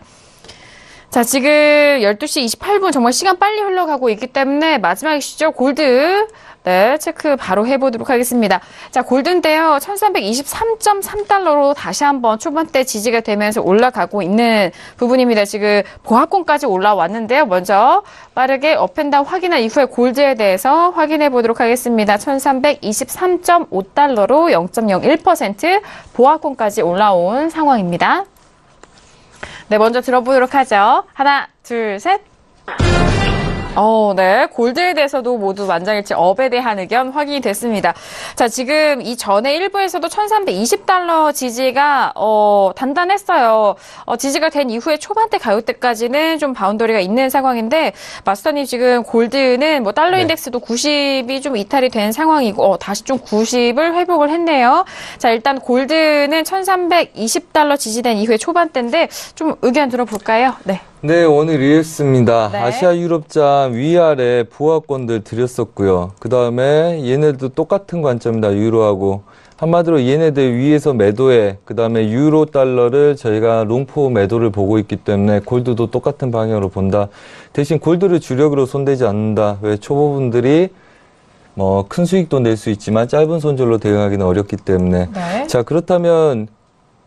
자, 지금 12시 28분 정말 시간 빨리 흘러가고 있기 때문에 마지막 이슈죠. 골드. 네, 체크 바로 해보도록 하겠습니다. 자, 골드인데요. 1323.3달러로 다시 한번 초반대 지지가 되면서 올라가고 있는 부분입니다. 지금 보합권까지 올라왔는데요. 먼저 빠르게 업앤다운 확인한 이후에 골드에 대해서 확인해 보도록 하겠습니다. 1323.5달러로 0.01% 보합권까지 올라온 상황입니다. 네, 먼저 들어보도록 하죠. 하나, 둘, 셋. 네. 골드에 대해서도 모두 만장일치 업에 대한 의견 확인이 됐습니다. 자, 지금 이 전에 일부에서도 1320달러 지지가, 단단했어요. 지지가 된 이후에 초반대 가격대까지는 좀 바운더리가 있는 상황인데, 마스터님 지금 골드는 뭐 달러 인덱스도 90이 좀 이탈이 된 상황이고, 다시 좀 90을 회복을 했네요. 자, 일단 골드는 1320달러 지지된 이후에 초반대인데, 좀 의견 들어볼까요? 네. 네, 오늘 이랬습니다. 네. 아시아 유럽장 위아래 보합권들 드렸었고요. 그 다음에 얘네도 똑같은 관점입니다. 유로하고. 한마디로 얘네들 위에서 매도해. 그 다음에 유로 달러를 저희가 롱포 매도를 보고 있기 때문에 골드도 똑같은 방향으로 본다. 대신 골드를 주력으로 손대지 않는다. 왜 초보분들이 뭐 큰 수익도 낼 수 있지만 짧은 손절로 대응하기는 어렵기 때문에. 네. 자, 그렇다면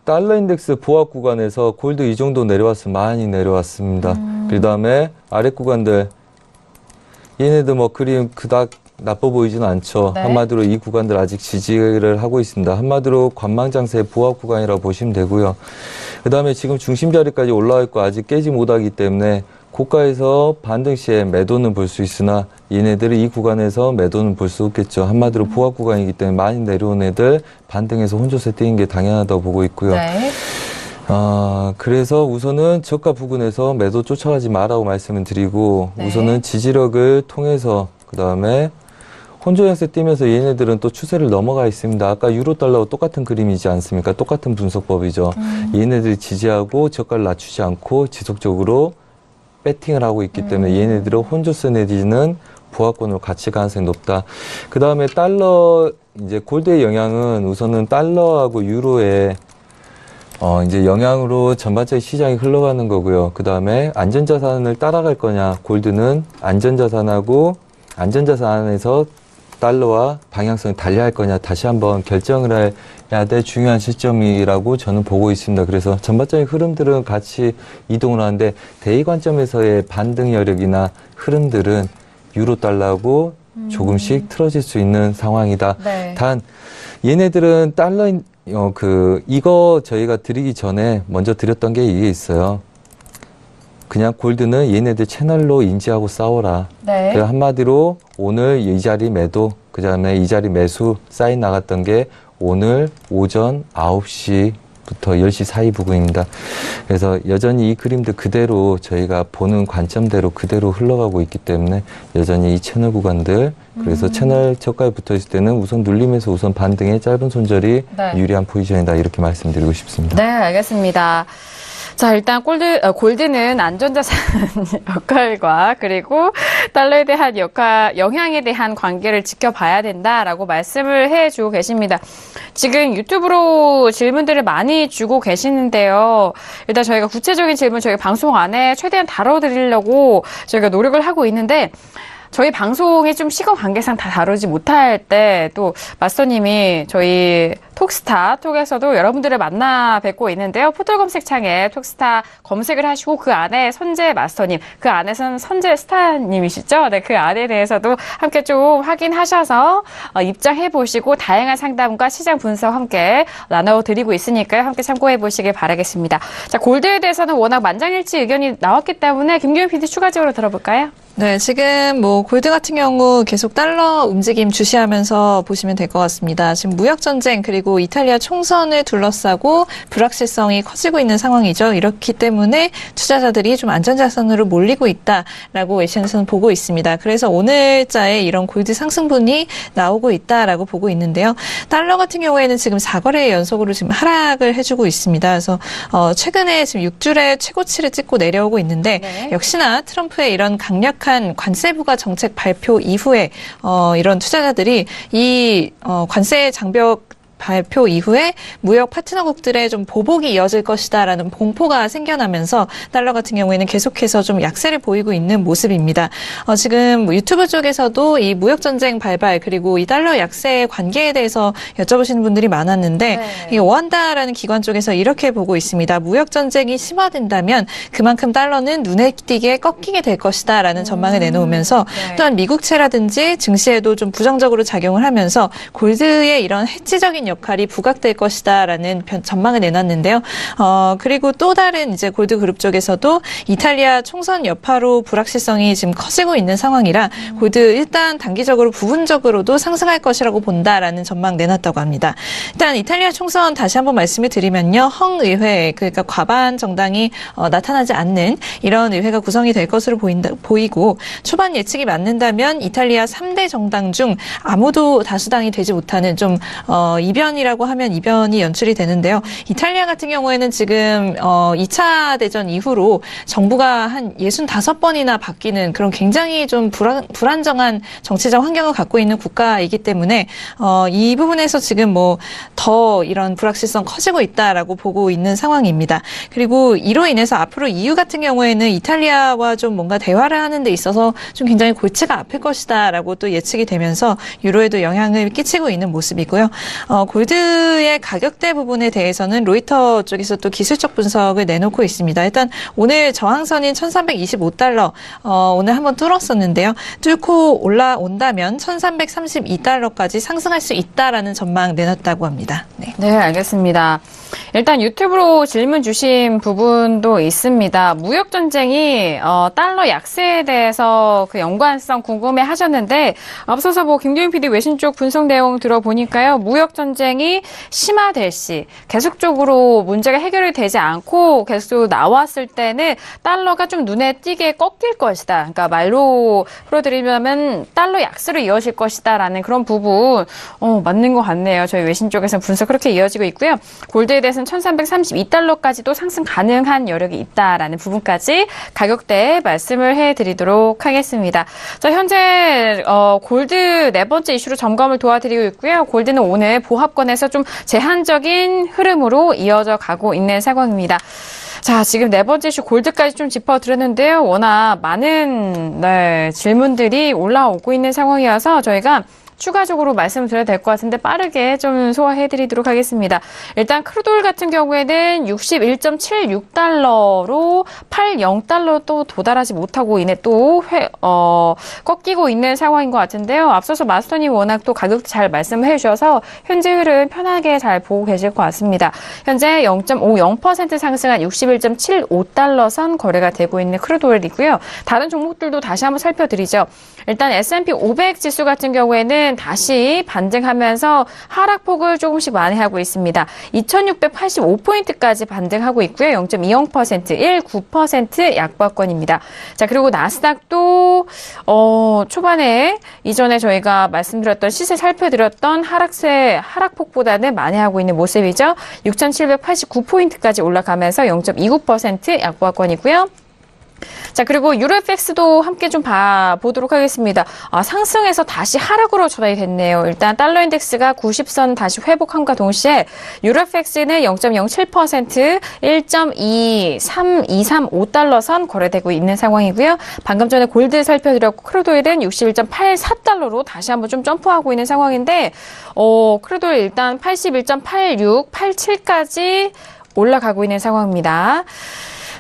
달러 인덱스 보합 구간에서 골드 이 정도 내려왔으면 많이 내려왔습니다. 그 다음에 아래 구간들 얘네들 뭐 그림 그닥 나빠 보이지는 않죠. 네. 한마디로 이 구간들 아직 지지를 하고 있습니다. 한마디로 관망장세의 보합 구간이라고 보시면 되고요. 그 다음에 지금 중심 자리까지 올라와 있고 아직 깨지 못하기 때문에 고가에서 반등 시에 매도는 볼 수 있으나 얘네들이 이 구간에서 매도는 볼 수 없겠죠. 한마디로 보합 구간이기 때문에 많이 내려온 애들 반등해서 혼조세 띄는 게 당연하다고 보고 있고요. 네. 그래서 우선은 저가 부근에서 매도 쫓아가지 마라고 말씀을 드리고 네. 우선은 지지력을 통해서 그 다음에 혼조 양세 띄면서 얘네들은 또 추세를 넘어가 있습니다. 아까 유로 달러와 똑같은 그림이지 않습니까? 똑같은 분석법이죠. 얘네들이 지지하고 저가를 낮추지 않고 지속적으로 배팅을 하고 있기 때문에 얘네들은 혼조세 내지는 보합권으로 같이 가능성이 높다. 그 다음에 달러, 이제 골드의 영향은 우선은 달러하고 유로의 이제 영향으로 전반적인 시장이 흘러가는 거고요. 그 다음에 안전자산을 따라갈 거냐. 골드는 안전자산하고 안전자산에서 달러와 방향성을 달리할 거냐. 다시 한번 결정을 해야 될 중요한 시점이라고 저는 보고 있습니다. 그래서 전반적인 흐름들은 같이 이동을 하는데 대의 관점에서의 반등 여력이나 흐름들은 유로 달러하고 조금씩 틀어질 수 있는 상황이다. 네. 단 얘네들은 달러 이거 저희가 드리기 전에 먼저 드렸던 게 이게 있어요. 그냥 골드는 얘네들 채널로 인지하고 싸워라. 네. 그 한마디로 오늘 이 자리 매도, 그 다음에 이 자리 매수 사인 나갔던 게 오늘 오전 9시부터 10시 사이 부근입니다. 그래서 여전히 이 그림들 그대로 저희가 보는 관점대로 그대로 흘러가고 있기 때문에 여전히 이 채널 구간들, 그래서 채널 저가에 붙어 있을 때는 우선 눌림에서 우선 반등의 짧은 손절이 네. 유리한 포지션이다. 이렇게 말씀드리고 싶습니다. 네, 알겠습니다. 자, 일단 골드는 안전자산 역할과 그리고 달러에 대한 영향에 대한 관계를 지켜봐야 된다라고 말씀을 해주고 계십니다. 지금 유튜브로 질문들을 많이 주고 계시는데요. 일단 저희가 구체적인 질문 저희 방송 안에 최대한 다뤄드리려고 저희가 노력을 하고 있는데 저희 방송에 좀 시간 관계상 다 다루지 못할 때 또 마스터님이 저희 톡스타 톡에서도 여러분들을 만나 뵙고 있는데요. 포털 검색창에 톡스타 검색을 하시고 그 안에 선재 마스터님, 그 안에서는 선재 스타님이시죠? 네, 그 안에 대해서도 함께 좀 확인하셔서 입장해 보시고 다양한 상담과 시장 분석 함께 나눠드리고 있으니까요. 함께 참고해 보시길 바라겠습니다. 자, 골드에 대해서는 워낙 만장일치 의견이 나왔기 때문에 김규현 PD 추가적으로 들어볼까요? 네, 지금 뭐 골드 같은 경우 계속 달러 움직임 주시하면서 보시면 될 것 같습니다. 지금 무역 전쟁 그리고 이탈리아 총선을 둘러싸고 불확실성이 커지고 있는 상황이죠. 이렇기 때문에 투자자들이 좀 안전자산으로 몰리고 있다라고 외신에서는 보고 있습니다. 그래서 오늘자에 이런 골드 상승분이 나오고 있다라고 보고 있는데요. 달러 같은 경우에는 지금 4거래 연속으로 지금 하락을 해주고 있습니다. 그래서 최근에 지금 6주의 최고치를 찍고 내려오고 있는데 네. 역시나 트럼프의 이런 강력한 관세 부과 정책 발표 이후에 이런 투자자들이 이 관세 장벽 발표 이후에 무역 파트너국들의 좀 보복이 이어질 것이다라는 공포가 생겨나면서 달러 같은 경우에는 계속해서 좀 약세를 보이고 있는 모습입니다. 지금 뭐 유튜브 쪽에서도 이 무역 전쟁 발발 그리고 이 달러 약세의 관계에 대해서 여쭤보시는 분들이 많았는데 네. 이 오한다라는 기관 쪽에서 이렇게 보고 있습니다. 무역 전쟁이 심화된다면 그만큼 달러는 눈에 띄게 꺾이게 될 것이다라는 전망을 내놓으면서 네. 또한 미국채라든지 증시에도 좀 부정적으로 작용을 하면서 골드의 이런 해치적인 역할이 부각될 것이다라는 전망을 내놨는데요. 그리고 또 다른 이제 골드 그룹 쪽에서도 이탈리아 총선 여파로 불확실성이 지금 커지고 있는 상황이라 골드 일단 단기적으로 부분적으로도 상승할 것이라고 본다라는 전망 내놨다고 합니다. 일단 이탈리아 총선 다시 한번 말씀을 드리면요. 헝 의회 그러니까 과반 정당이 나타나지 않는 이런 의회가 구성이 될 것으로 보이고 초반 예측이 맞는다면 이탈리아 3대 정당 중 아무도 다수당이 되지 못하는 좀 이변이라고 하면 이변이 연출이 되는데요. 이탈리아 같은 경우에는 지금 2차 대전 이후로 정부가 한 65번이나 바뀌는 그런 굉장히 좀 불안정한 정치적 환경을 갖고 있는 국가이기 때문에 이 부분에서 지금 뭐 더 이런 불확실성 커지고 있다라고 보고 있는 상황입니다. 그리고 이로 인해서 앞으로 EU 같은 경우에는 이탈리아와 좀 뭔가 대화를 하는 데 있어서 좀 굉장히 골치가 아플 것이다라고 또 예측이 되면서 유로에도 영향을 끼치고 있는 모습이고요. 골드의 가격대 부분에 대해서는 로이터 쪽에서 또 기술적 분석을 내놓고 있습니다. 일단 오늘 저항선인 1325달러 오늘 한번 뚫었었는데요. 뚫고 올라온다면 1332달러까지 상승할 수 있다라는 전망 내놨다고 합니다. 네, 알겠습니다. 일단 유튜브로 질문 주신 부분도 있습니다. 무역 전쟁이 달러 약세에 대해서 그 연관성 궁금해 하셨는데 앞서서 뭐 김규현 PD 외신 쪽 분석 내용 들어보니까요. 무역 전쟁이 심화될 시 계속적으로 문제가 해결이 되지 않고 계속 나왔을 때는 달러가 좀 눈에 띄게 꺾일 것이다. 그러니까 말로 풀어드리면 달러 약세로 이어질 것이다라는 그런 부분 맞는 것 같네요. 저희 외신 쪽에서 분석 그렇게 이어지고 있고요. 골드에 대해서는 1332달러까지도 상승 가능한 여력이 있다라는 부분까지 가격대에 말씀을 해드리도록 하겠습니다. 자, 현재 골드 네 번째 이슈로 점검을 도와드리고 있고요. 골드는 오늘 보합권에서 좀 제한적인 흐름으로 이어져 가고 있는 상황입니다. 자, 지금 네 번째 이슈 골드까지 좀 짚어드렸는데요. 워낙 많은 질문들이 올라오고 있는 상황이어서 저희가 추가적으로 말씀을 드려야 될 것 같은데 빠르게 좀 소화해드리도록 하겠습니다. 일단 크루돌 같은 경우에는 61.76달러로 80달러 또 도달하지 못하고 이내 또 꺾이고 있는 상황인 것 같은데요. 앞서서 마스터님 워낙 또 가격 잘 말씀을 해주셔서 현재 흐름 편하게 잘 보고 계실 것 같습니다. 현재 0.50% 상승한 61.75달러 선 거래가 되고 있는 크루돌이고요. 다른 종목들도 다시 한번 살펴드리죠. 일단 S&P 500 지수 같은 경우에는 다시 반등하면서 하락폭을 조금씩 만회하고 있습니다. 2685포인트까지 반등하고 있고요. 0.20%, 19% 약보합권입니다. 자, 그리고 나스닥도 초반에 이전에 저희가 말씀드렸던 시세 살펴드렸던 하락폭보다는 만회하고 있는 모습이죠. 6789포인트까지 올라가면서 0.29% 약보합권이고요. 자, 그리고 유로FX도 함께 좀 봐보도록 하겠습니다. 상승해서 다시 하락으로 전환이 됐네요. 일단 달러 인덱스가 90선 다시 회복함과 동시에 유로FX는 0.07%, 1.23235달러 선 거래되고 있는 상황이고요. 방금 전에 골드 살펴드렸고 크루드오일은 61.84달러로 다시 한번 좀 점프하고 있는 상황인데 크루드오일 일단 81.86, 87까지 올라가고 있는 상황입니다.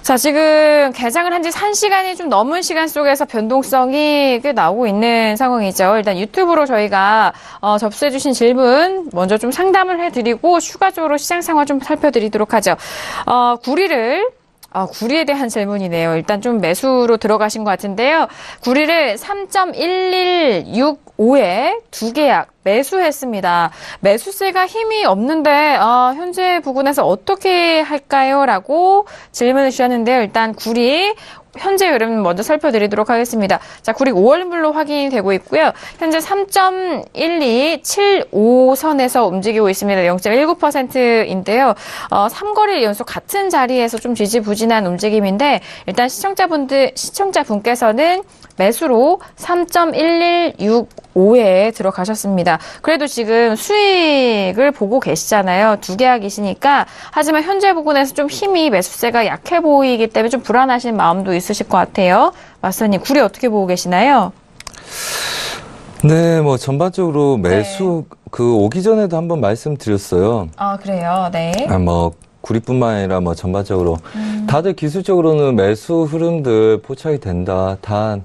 자, 지금 개장을 한 지 1시간이 좀 넘은 시간 속에서 변동성이 꽤 나오고 있는 상황이죠. 일단 유튜브로 저희가 접수해주신 질문 먼저 좀 상담을 해드리고 추가적으로 시장 상황 좀 살펴드리도록 하죠. 구리에 대한 질문이네요. 일단 좀 매수로 들어가신 것 같은데요. 구리를 3.1165에 두 계약 매수했습니다. 매수세가 힘이 없는데 현재 부근에서 어떻게 할까요? 라고 질문을 주셨는데요. 일단 구리 현재 흐름 먼저 살펴드리도록 하겠습니다. 자, 구리 5월물로 확인이 되고 있고요. 현재 3.1275선에서 움직이고 있습니다. 0.19%인데요. 3거래일 연속 같은 자리에서 좀 지지부진한 움직임인데 일단 시청자분께서는 매수로 3.1165에 들어가셨습니다. 그래도 지금 수익을 보고 계시잖아요. 두 계약이시니까. 하지만 현재 부근에서 좀 힘이 매수세가 약해 보이기 때문에 좀 불안하신 마음도 있으실 것 같아요. 마스터님, 구리 어떻게 보고 계시나요? 네, 뭐 전반적으로 매수 오기 전에도 한번 말씀드렸어요. 그래요. 네. 구리뿐만 아니라 전반적으로 다들 기술적으로는 매수 흐름들 포착이 된다. 단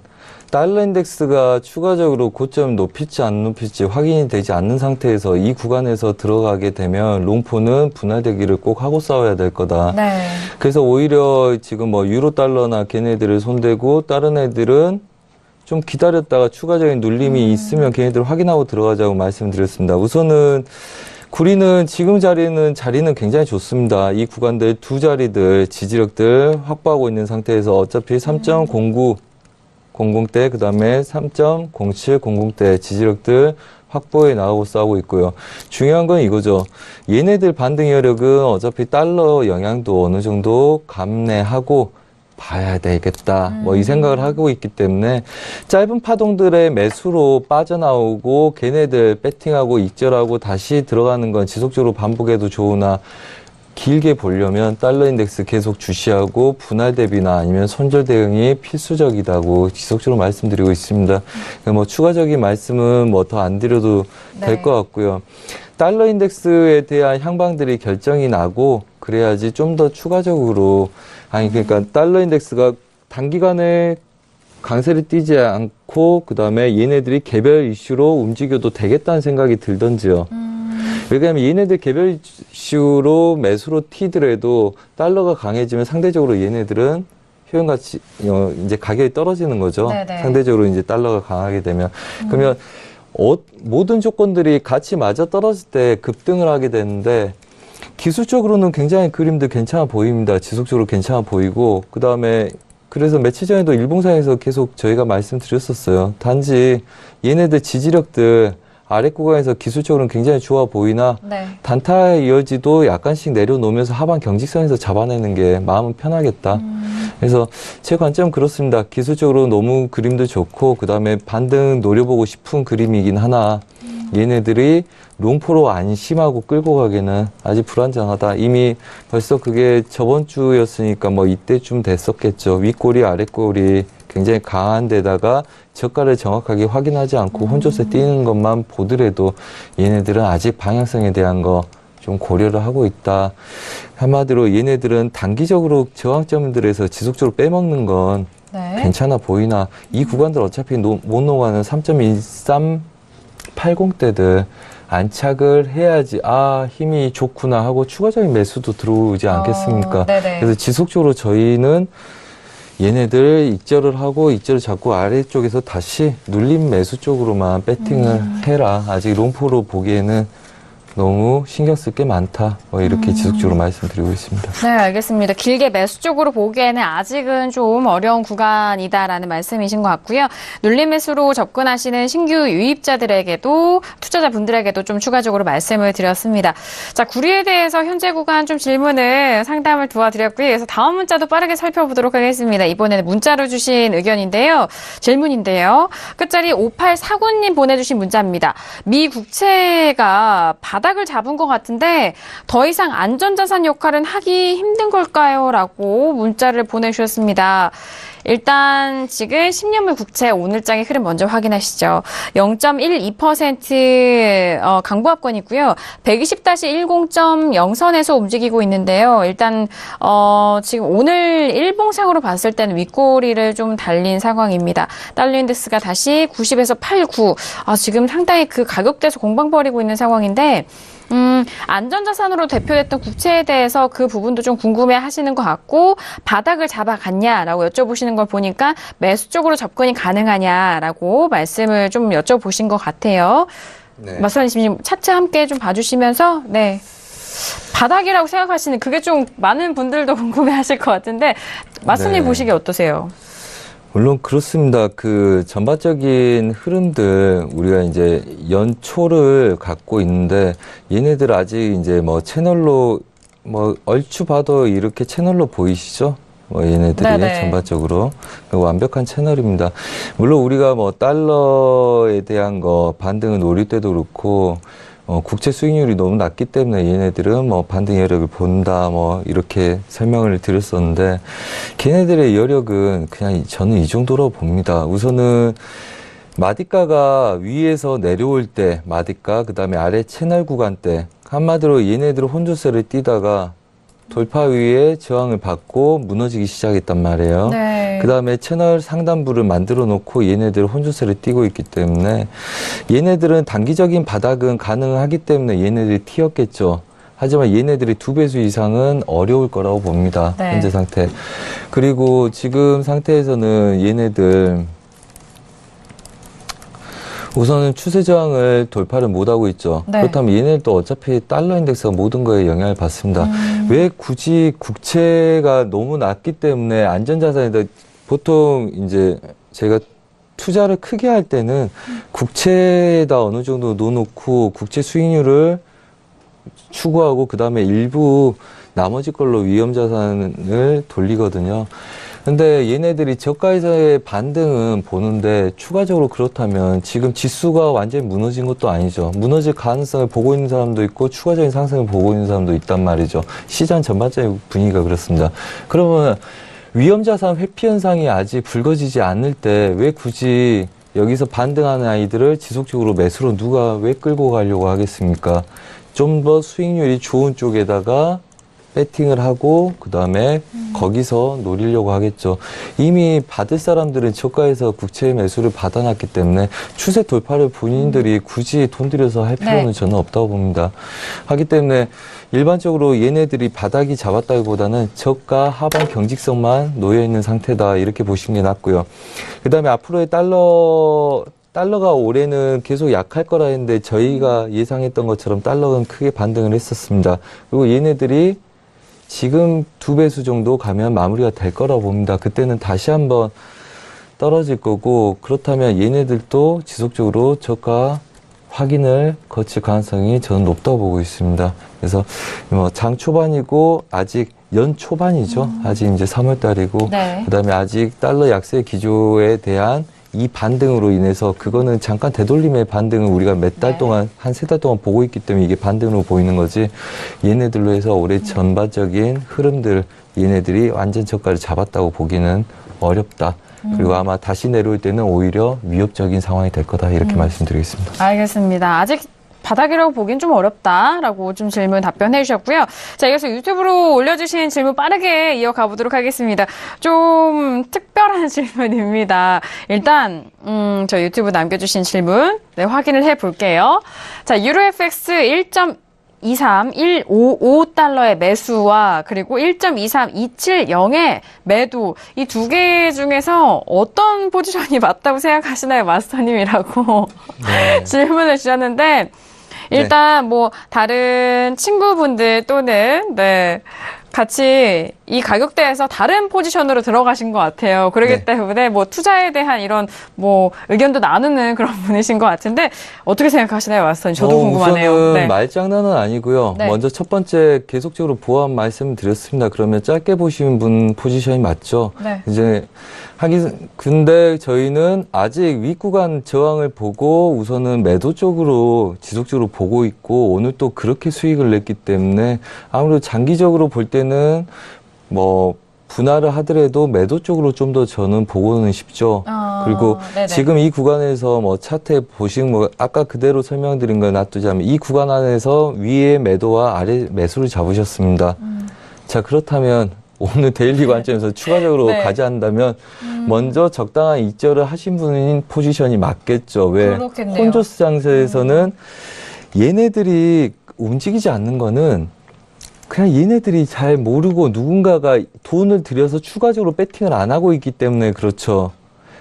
달러 인덱스가 추가적으로 고점 높일지 안 높일지 확인이 되지 않는 상태에서 이 구간에서 들어가게 되면 롱포는 분할되기를 꼭 하고 싸워야 될 거다. 네. 그래서 오히려 지금 유로 달러나 걔네들을 손대고 다른 애들은 좀 기다렸다가 추가적인 눌림이 있으면 걔네들 확인하고 들어가자고 말씀드렸습니다. 우선은 구리는 지금 자리는 굉장히 좋습니다. 이 구간들 두 자리들 지지력들 확보하고 있는 상태에서 어차피 3.0900대 그다음에 3.0700대 지지력들 확보해 나가고 싸우고 있고요. 중요한 건 이거죠. 얘네들 반등 여력은 어차피 달러 영향도 어느 정도 감내하고 봐야 되겠다. 이 생각을 하고 있기 때문에 짧은 파동들의 매수로 빠져나오고 걔네들 배팅하고 익절하고 다시 들어가는 건 지속적으로 반복해도 좋으나 길게 보려면 달러 인덱스 계속 주시하고 분할 대비나 아니면 손절 대응이 필수적이다고 지속적으로 말씀드리고 있습니다. 추가적인 말씀은 더 안 드려도 될 것 같고요. 달러 인덱스에 대한 향방들이 결정이 나고 그래야지 좀 더 추가적으로 그러니까 달러 인덱스가 단기간에 강세를 띄지 않고 그다음에 얘네들이 개별 이슈로 움직여도 되겠다는 생각이 들던지요. 왜냐하면 얘네들 개별 이슈로 매수로 튀더라도 달러가 강해지면 상대적으로 얘네들은 효용가치 이제 가격이 떨어지는 거죠. 네네. 상대적으로 이제 달러가 강하게 되면 그러면 모든 조건들이 같이 맞아 떨어질 때 급등을 하게 되는데 기술적으로는 굉장히 그림도 괜찮아 보입니다. 지속적으로 괜찮아 보이고 그다음에 그래서 며칠 전에도 일봉상에서 계속 저희가 말씀드렸었어요. 단지 얘네들 지지력들 아래 구간에서 기술적으로는 굉장히 좋아 보이나 단타에 이어지도 약간씩 내려놓으면서 하반 경직선에서 잡아내는 게 마음은 편하겠다. 그래서 제 관점은 그렇습니다. 기술적으로 너무 그림도 좋고 그다음에 반등 노려보고 싶은 그림이긴 하나 얘네들이 롱포로 안심하고 끌고 가기는 아직 불안정하다. 이미 벌써 그게 저번 주였으니까 이때쯤 됐었겠죠. 윗꼬리 아랫꼬리 굉장히 강한 데다가 저가를 정확하게 확인하지 않고 혼조세 뛰는 것만 보더라도 얘네들은 아직 방향성에 대한 거 좀 고려를 하고 있다. 한마디로 얘네들은 단기적으로 저항점들에서 지속적으로 빼먹는 건 괜찮아 보이나 이 구간들 어차피 못 녹아는 3.1380대들 안착을 해야지 힘이 좋구나 하고 추가적인 매수도 들어오지 않겠습니까? 그래서 지속적으로 저희는 얘네들 익절을 하고 익절을 잡고 아래쪽에서 다시 눌림 매수 쪽으로만 배팅을 해라. 아직 롱포로 보기에는 너무 신경 쓸 게 많다. 이렇게 지속적으로 말씀드리고 있습니다. 네, 알겠습니다. 길게 매수 쪽으로 보기에는 아직은 좀 어려운 구간이다라는 말씀이신 것 같고요. 눌림 매수로 접근하시는 신규 유입자들에게도 투자자분들에게도 좀 추가적으로 말씀을 드렸습니다. 자, 구리에 대해서 현재 구간 좀 질문을 상담을 도와드렸고요. 그래서 다음 문자도 빠르게 살펴보도록 하겠습니다. 이번에는 문자로 주신 의견인데요. 질문인데요. 끝자리 5849님 보내주신 문자입니다. 미 국채가 바닥을 잡은 것 같은데 더 이상 안전자산 역할은 하기 힘든 걸까요? 라고 문자를 보내주셨습니다. 일단 지금 10년물 국채 오늘장의 흐름 먼저 확인하시죠. 0.12% 강보합권이고요. 120-10.0선에서 움직이고 있는데요. 일단 지금 오늘 일봉상으로 봤을 때는 윗꼬리를 좀 달린 상황입니다. 달러 인덱스가 다시 90에서 89. 지금 상당히 그 가격대에서 공방 벌이고 있는 상황인데 안전자산으로 대표됐던 국채에 대해서 그 부분도 좀 궁금해 하시는 것 같고, 바닥을 잡아갔냐라고 여쭤보시는 걸 보니까 매수 쪽으로 접근이 가능하냐라고 말씀을 좀 여쭤보신 것 같아요. 네. 마스터님 지금 차트 함께 좀 봐주시면서, 네. 바닥이라고 생각하시는 그게 좀 많은 분들도 궁금해 하실 것 같은데, 마스터님 네. 보시기에 어떠세요? 물론 그렇습니다. 그 전반적인 흐름들 우리가 이제 연초를 갖고 있는데 얘네들 아직 이제 뭐 채널로 뭐 얼추 봐도 이렇게 채널로 보이시죠? 얘네들이 네네. 전반적으로 완벽한 채널입니다. 물론 우리가 뭐 달러에 대한 거 반등을 노릴 때도 그렇고 국채 수익률이 너무 낮기 때문에 얘네들은 뭐 반등 여력을 본다 뭐 이렇게 설명을 드렸었는데 걔네들의 여력은 그냥 저는 이 정도로 봅니다. 우선은 마디가가 위에서 내려올 때 마디가 그다음에 아래 채널 구간 때 한마디로 얘네들은 혼조세를 띄다가 돌파 위에 저항을 받고 무너지기 시작했단 말이에요. 네. 그 다음에 채널 상단부를 만들어 놓고 얘네들 혼조세를 띄고 있기 때문에 얘네들은 단기적인 바닥은 가능하기 때문에 얘네들이 튀었겠죠. 하지만 얘네들이 2배수 이상은 어려울 거라고 봅니다. 네. 현재 상태. 그리고 지금 상태에서는 얘네들 우선은 추세 저항을 돌파를 못하고 있죠. 네. 그렇다면 얘네들도 어차피 달러 인덱스가 모든 거에 영향을 받습니다. 왜 굳이 국채가 너무 낮기 때문에 안전자산에다 보통 이제 제가 투자를 크게 할 때는 국채에다 어느 정도 넣어놓고 국채 수익률을 추구하고 그 다음에 일부 나머지 걸로 위험자산을 돌리거든요. 근데 얘네들이 저가에서의 반등은 보는데 추가적으로 그렇다면 지금 지수가 완전히 무너진 것도 아니죠. 무너질 가능성을 보고 있는 사람도 있고 추가적인 상승을 보고 있는 사람도 있단 말이죠. 시장 전반적인 분위기가 그렇습니다. 그러면 위험자산 회피 현상이 아직 불거지지 않을 때 왜 굳이 여기서 반등하는 아이들을 지속적으로 매수로 누가 왜 끌고 가려고 하겠습니까? 좀 더 수익률이 좋은 쪽에다가 배팅을 하고 그 다음에 거기서 노리려고 하겠죠. 이미 받을 사람들은 저가에서 국채 매수를 받아놨기 때문에 추세 돌파를 본인들이 굳이 돈 들여서 할 필요는 네. 저는 없다고 봅니다. 하기 때문에 일반적으로 얘네들이 바닥이 잡았다기보다는 저가 하방 경직성만 놓여있는 상태다 이렇게 보시는 게 낫고요. 그 다음에 앞으로의 달러가 올해는 계속 약할 거라 했는데 저희가 예상했던 것처럼 달러는 크게 반등을 했었습니다. 그리고 얘네들이 지금 2배수 정도 가면 마무리가 될 거라고 봅니다. 그때는 다시 한번 떨어질 거고 그렇다면 얘네들도 지속적으로 저가 확인을 거칠 가능성이 저는 높다고 보고 있습니다. 그래서 뭐 장 초반이고 아직 연 초반이죠. 아직 이제 3월 달이고 네. 그다음에 아직 달러 약세 기조에 대한 이 반등으로 인해서 그거는 잠깐 되돌림의 반등을 우리가 몇 달 네. 동안 한 3달 동안 보고 있기 때문에 이게 반등으로 보이는 거지 얘네들로 해서 올해 전반적인 흐름들 얘네들이 완전 저가를 잡았다고 보기는 어렵다. 그리고 아마 다시 내려올 때는 오히려 위협적인 상황이 될 거다 이렇게 말씀드리겠습니다. 알겠습니다. 아직 바닥이라고 보긴 좀 어렵다라고 좀 질문 답변해 주셨고요. 자, 이어서 유튜브로 올려주신 질문 빠르게 이어가 보도록 하겠습니다. 좀 특별한 질문입니다. 일단 저 유튜브 남겨주신 질문 확인을 해볼게요. 자, 유로FX 1.23155달러의 매수와 그리고 1.23270의 매도 이 두 개 중에서 어떤 포지션이 맞다고 생각하시나요, 마스터님이라고 네. 질문을 주셨는데 일단 뭐 다른 친구분들 또는 같이 이 가격대에서 다른 포지션으로 들어가신 것 같아요. 그렇기 네. 때문에 뭐 투자에 대한 이런 뭐 의견도 나누는 그런 분이신 것 같은데 어떻게 생각하시나요, 마스터님? 저도 궁금하네요. 우선은 말장난은 아니고요. 네. 먼저 첫 번째 계속적으로 보완 말씀드렸습니다. 그러면 짧게 보시는 분 포지션이 맞죠? 네. 이제 근데 저희는 아직 윗구간 저항을 보고 우선은 매도 쪽으로 지속적으로 보고 있고 오늘 또 그렇게 수익을 냈기 때문에 아무래도 장기적으로 볼 때는 뭐 분할을 하더라도 매도 쪽으로 좀 더 저는 보고는 싶죠. 그리고 네네. 지금 이 구간에서 뭐 차트에 보시면 뭐 아까 그대로 설명드린 걸 놔두자면 이 구간 안에서 위에 매도와 아래 매수를 잡으셨습니다. 자, 그렇다면 오늘 데일리 관점에서 추가적으로 네. 가지 않는다면 먼저 적당한 이절을 하신 분인 포지션이 맞겠죠. 왜? 그렇겠네요. 혼조스 장세에서는 얘네들이 움직이지 않는 거는 그냥 얘네들이 잘 모르고 누군가가 돈을 들여서 추가적으로 배팅을 안 하고 있기 때문에 그렇죠.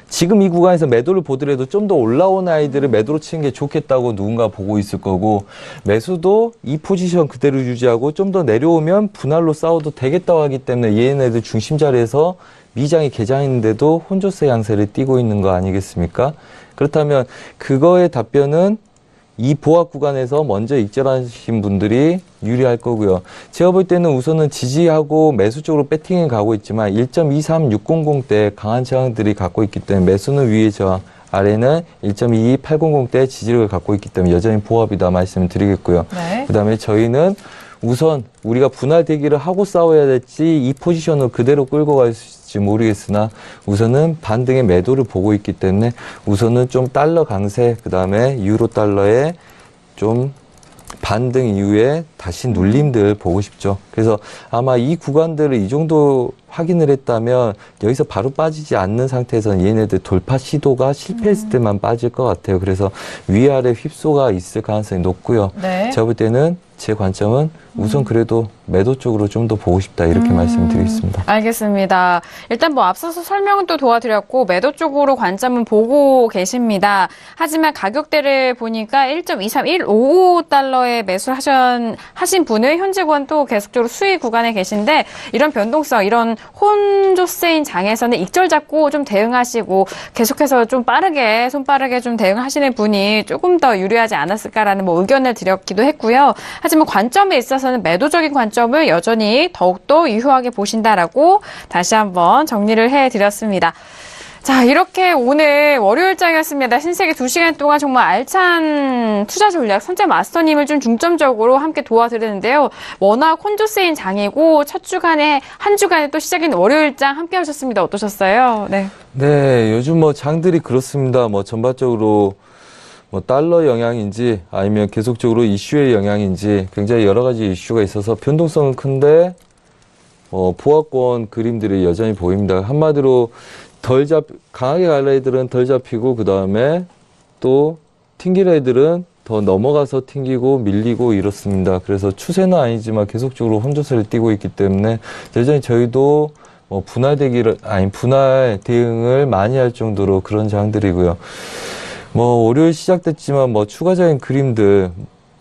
지금 이 구간에서 매도를 보더라도 좀 더 올라온 아이들을 매도로 치는 게 좋겠다고 누군가 보고 있을 거고 매수도 이 포지션 그대로 유지하고 좀 더 내려오면 분할로 싸워도 되겠다고 하기 때문에 얘네들 중심 자리에서 미장이 개장했는데도 혼조세 양세를 띠고 있는 거 아니겠습니까? 그렇다면 그거의 답변은 이 보합 구간에서 먼저 익절하신 분들이 유리할 거고요. 제가 볼 때는 우선은 지지하고 매수 쪽으로 배팅이 가고 있지만 1.23600대 강한 저항들이 갖고 있기 때문에 매수는 위에 저항, 아래는 1.22800대 지지를 갖고 있기 때문에 여전히 보합이다 말씀을 드리겠고요. 네. 그다음에 저희는 우선 우리가 분할 대기를 하고 싸워야 될지 이 포지션을 그대로 끌고 갈지 모르겠으나 우선은 반등의 매도를 보고 있기 때문에 우선은 좀 달러 강세 그다음에 유로 달러의 좀 반등 이후에 다시 눌림들 보고 싶죠. 그래서 아마 이 구간들을 이 정도 확인을 했다면 여기서 바로 빠지지 않는 상태에서는 얘네들 돌파 시도가 실패했을 때만 빠질 것 같아요. 그래서 위아래 휩소가 있을 가능성이 높고요. 네. 제가 볼 때는 제 관점은 우선 그래도 매도 쪽으로 좀 더 보고 싶다 이렇게 말씀드리겠습니다. 알겠습니다. 일단 뭐 앞서서 설명은 또 도와드렸고 매도 쪽으로 관점은 보고 계십니다. 하지만 가격대를 보니까 1.23155달러에 매수를 하신 분은 현재권 또 계속적으로 수익 구간에 계신데 이런 변동성, 이런 혼조세인 장에서는 익절 잡고 좀 대응하시고 계속해서 좀 손빠르게 좀 대응하시는 분이 조금 더 유리하지 않았을까라는 뭐 의견을 드렸기도 했고요. 하지만 관점에 있어서는 매도적인 관점을 여전히 더욱더 유효하게 보신다라고 다시 한번 정리를 해드렸습니다. 자, 이렇게 오늘 월요일장이었습니다. 신세계 2시간 동안 정말 알찬 투자 전략 선재 마스터님을 좀 중점적으로 함께 도와드리는데요. 워낙 혼조세인 장이고 한 주간에 또 시작인 월요일장 함께 하셨습니다. 어떠셨어요? 네. 네, 요즘 뭐 장들이 그렇습니다. 뭐 전반적으로 뭐 달러 영향인지 아니면 계속적으로 이슈의 영향인지 굉장히 여러 가지 이슈가 있어서 변동성은 큰데 보합권 그림들이 여전히 보입니다. 한마디로 강하게 갈 애들은 덜 잡히고 그 다음에 또 튕길 애들은 더 넘어가서 튕기고 밀리고 이렇습니다. 그래서 추세는 아니지만 계속적으로 혼조세를 띠고 있기 때문에 여전히 저희도 뭐 분할 대응을 많이 할 정도로 그런 장들이고요. 뭐 월요일 시작됐지만 뭐 추가적인 그림들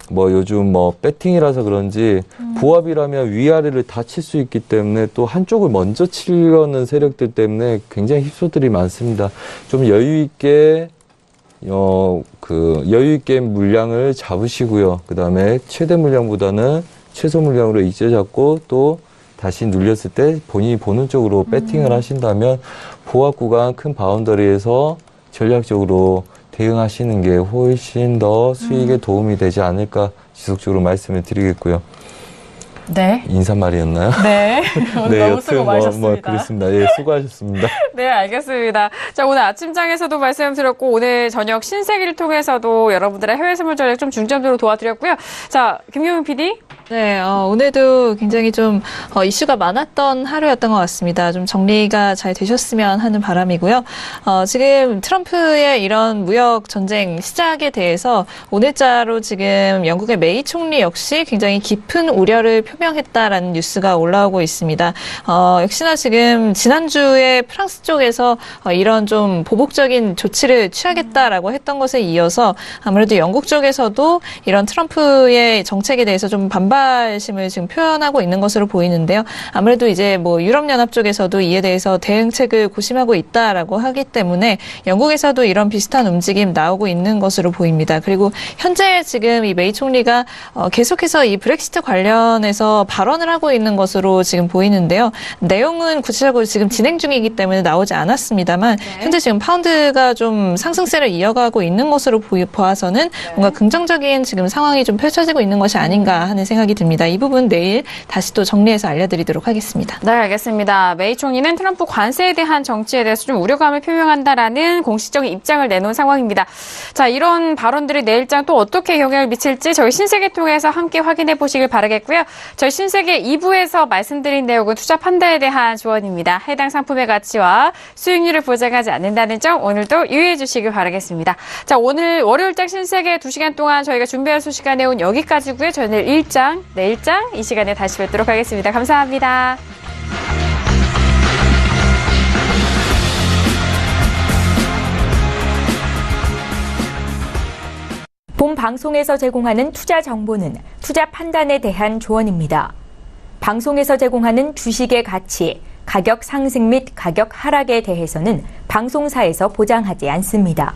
뭐 요즘 뭐 배팅이라서 그런지 보합이라면 위아래를 다 칠 수 있기 때문에 또 한쪽을 먼저 치려는 세력들 때문에 굉장히 휩소들이 많습니다. 좀 여유 있게 물량을 잡으시고요. 그다음에 최대 물량보다는 최소 물량으로 익절 잡고 또 다시 눌렸을 때 본인이 보는 쪽으로 배팅을 하신다면 보합 구간 큰 바운더리에서 전략적으로 대응하시는 게 훨씬 더 수익에 도움이 되지 않을까 지속적으로 말씀을 드리겠고요. 네. 인사말이었나요? 네. 오늘 네, 너무 수고 많으셨습니다. 뭐 그렇습니다. 예, 수고하셨습니다. 네, 알겠습니다. 자, 오늘 아침장에서도 말씀드렸고, 오늘 저녁 신세기를 통해서도 여러분들의 해외 선물 전략 좀 중점적으로 도와드렸고요. 자, 김경민 PD. 네, 오늘도 굉장히 좀 이슈가 많았던 하루였던 것 같습니다. 좀 정리가 잘 되셨으면 하는 바람이고요. 지금 트럼프의 이런 무역 전쟁 시작에 대해서 오늘자로 지금 영국의 메이 총리 역시 굉장히 깊은 우려를 표명했다라는 뉴스가 올라오고 있습니다. 역시나 지금 지난주에 프랑스 쪽에서 이런 좀 보복적인 조치를 취하겠다라고 했던 것에 이어서 아무래도 영국 쪽에서도 이런 트럼프의 정책에 대해서 좀 반발심을 지금 표현하고 있는 것으로 보이는데요. 아무래도 이제 뭐 유럽연합 쪽에서도 이에 대해서 대응책을 고심하고 있다라고 하기 때문에 영국에서도 이런 비슷한 움직임 나오고 있는 것으로 보입니다. 그리고 현재 지금 이 메이 총리가 계속해서 이 브렉시트 관련해서 발언을 하고 있는 것으로 지금 보이는데요. 내용은 구체적으로 지금 진행 중이기 때문에 나오지 않았습니다만 현재 지금 파운드가 좀 상승세를 이어가고 있는 것으로 보아서는 뭔가 긍정적인 지금 상황이 좀 펼쳐지고 있는 것이 아닌가 하는 생각이 듭니다. 이 부분 내일 다시 또 정리해서 알려드리도록 하겠습니다. 네, 알겠습니다. 메이 총리는 트럼프 관세에 대한 정치에 대해서 좀 우려감을 표명한다라는 공식적인 입장을 내놓은 상황입니다. 자, 이런 발언들이 내일장 또 어떻게 영향을 미칠지 저희 신세계 통해서 함께 확인해 보시길 바라겠고요. 저희 신세계 2부에서 말씀드린 내용은 투자 판단에 대한 조언입니다. 해당 상품의 가치와 수익률을 보장하지 않는다는 점 오늘도 유의해 주시길 바라겠습니다. 자, 오늘 월요일장 신세계 2시간 동안 저희가 준비한 소식과 내용은 여기까지고요. 저는 내일장 이 시간에 다시 뵙도록 하겠습니다. 감사합니다. 본 방송에서 제공하는 투자 정보는 투자 판단에 대한 조언입니다. 방송에서 제공하는 주식의 가치, 가격 상승 및 가격 하락에 대해서는 방송사에서 보장하지 않습니다.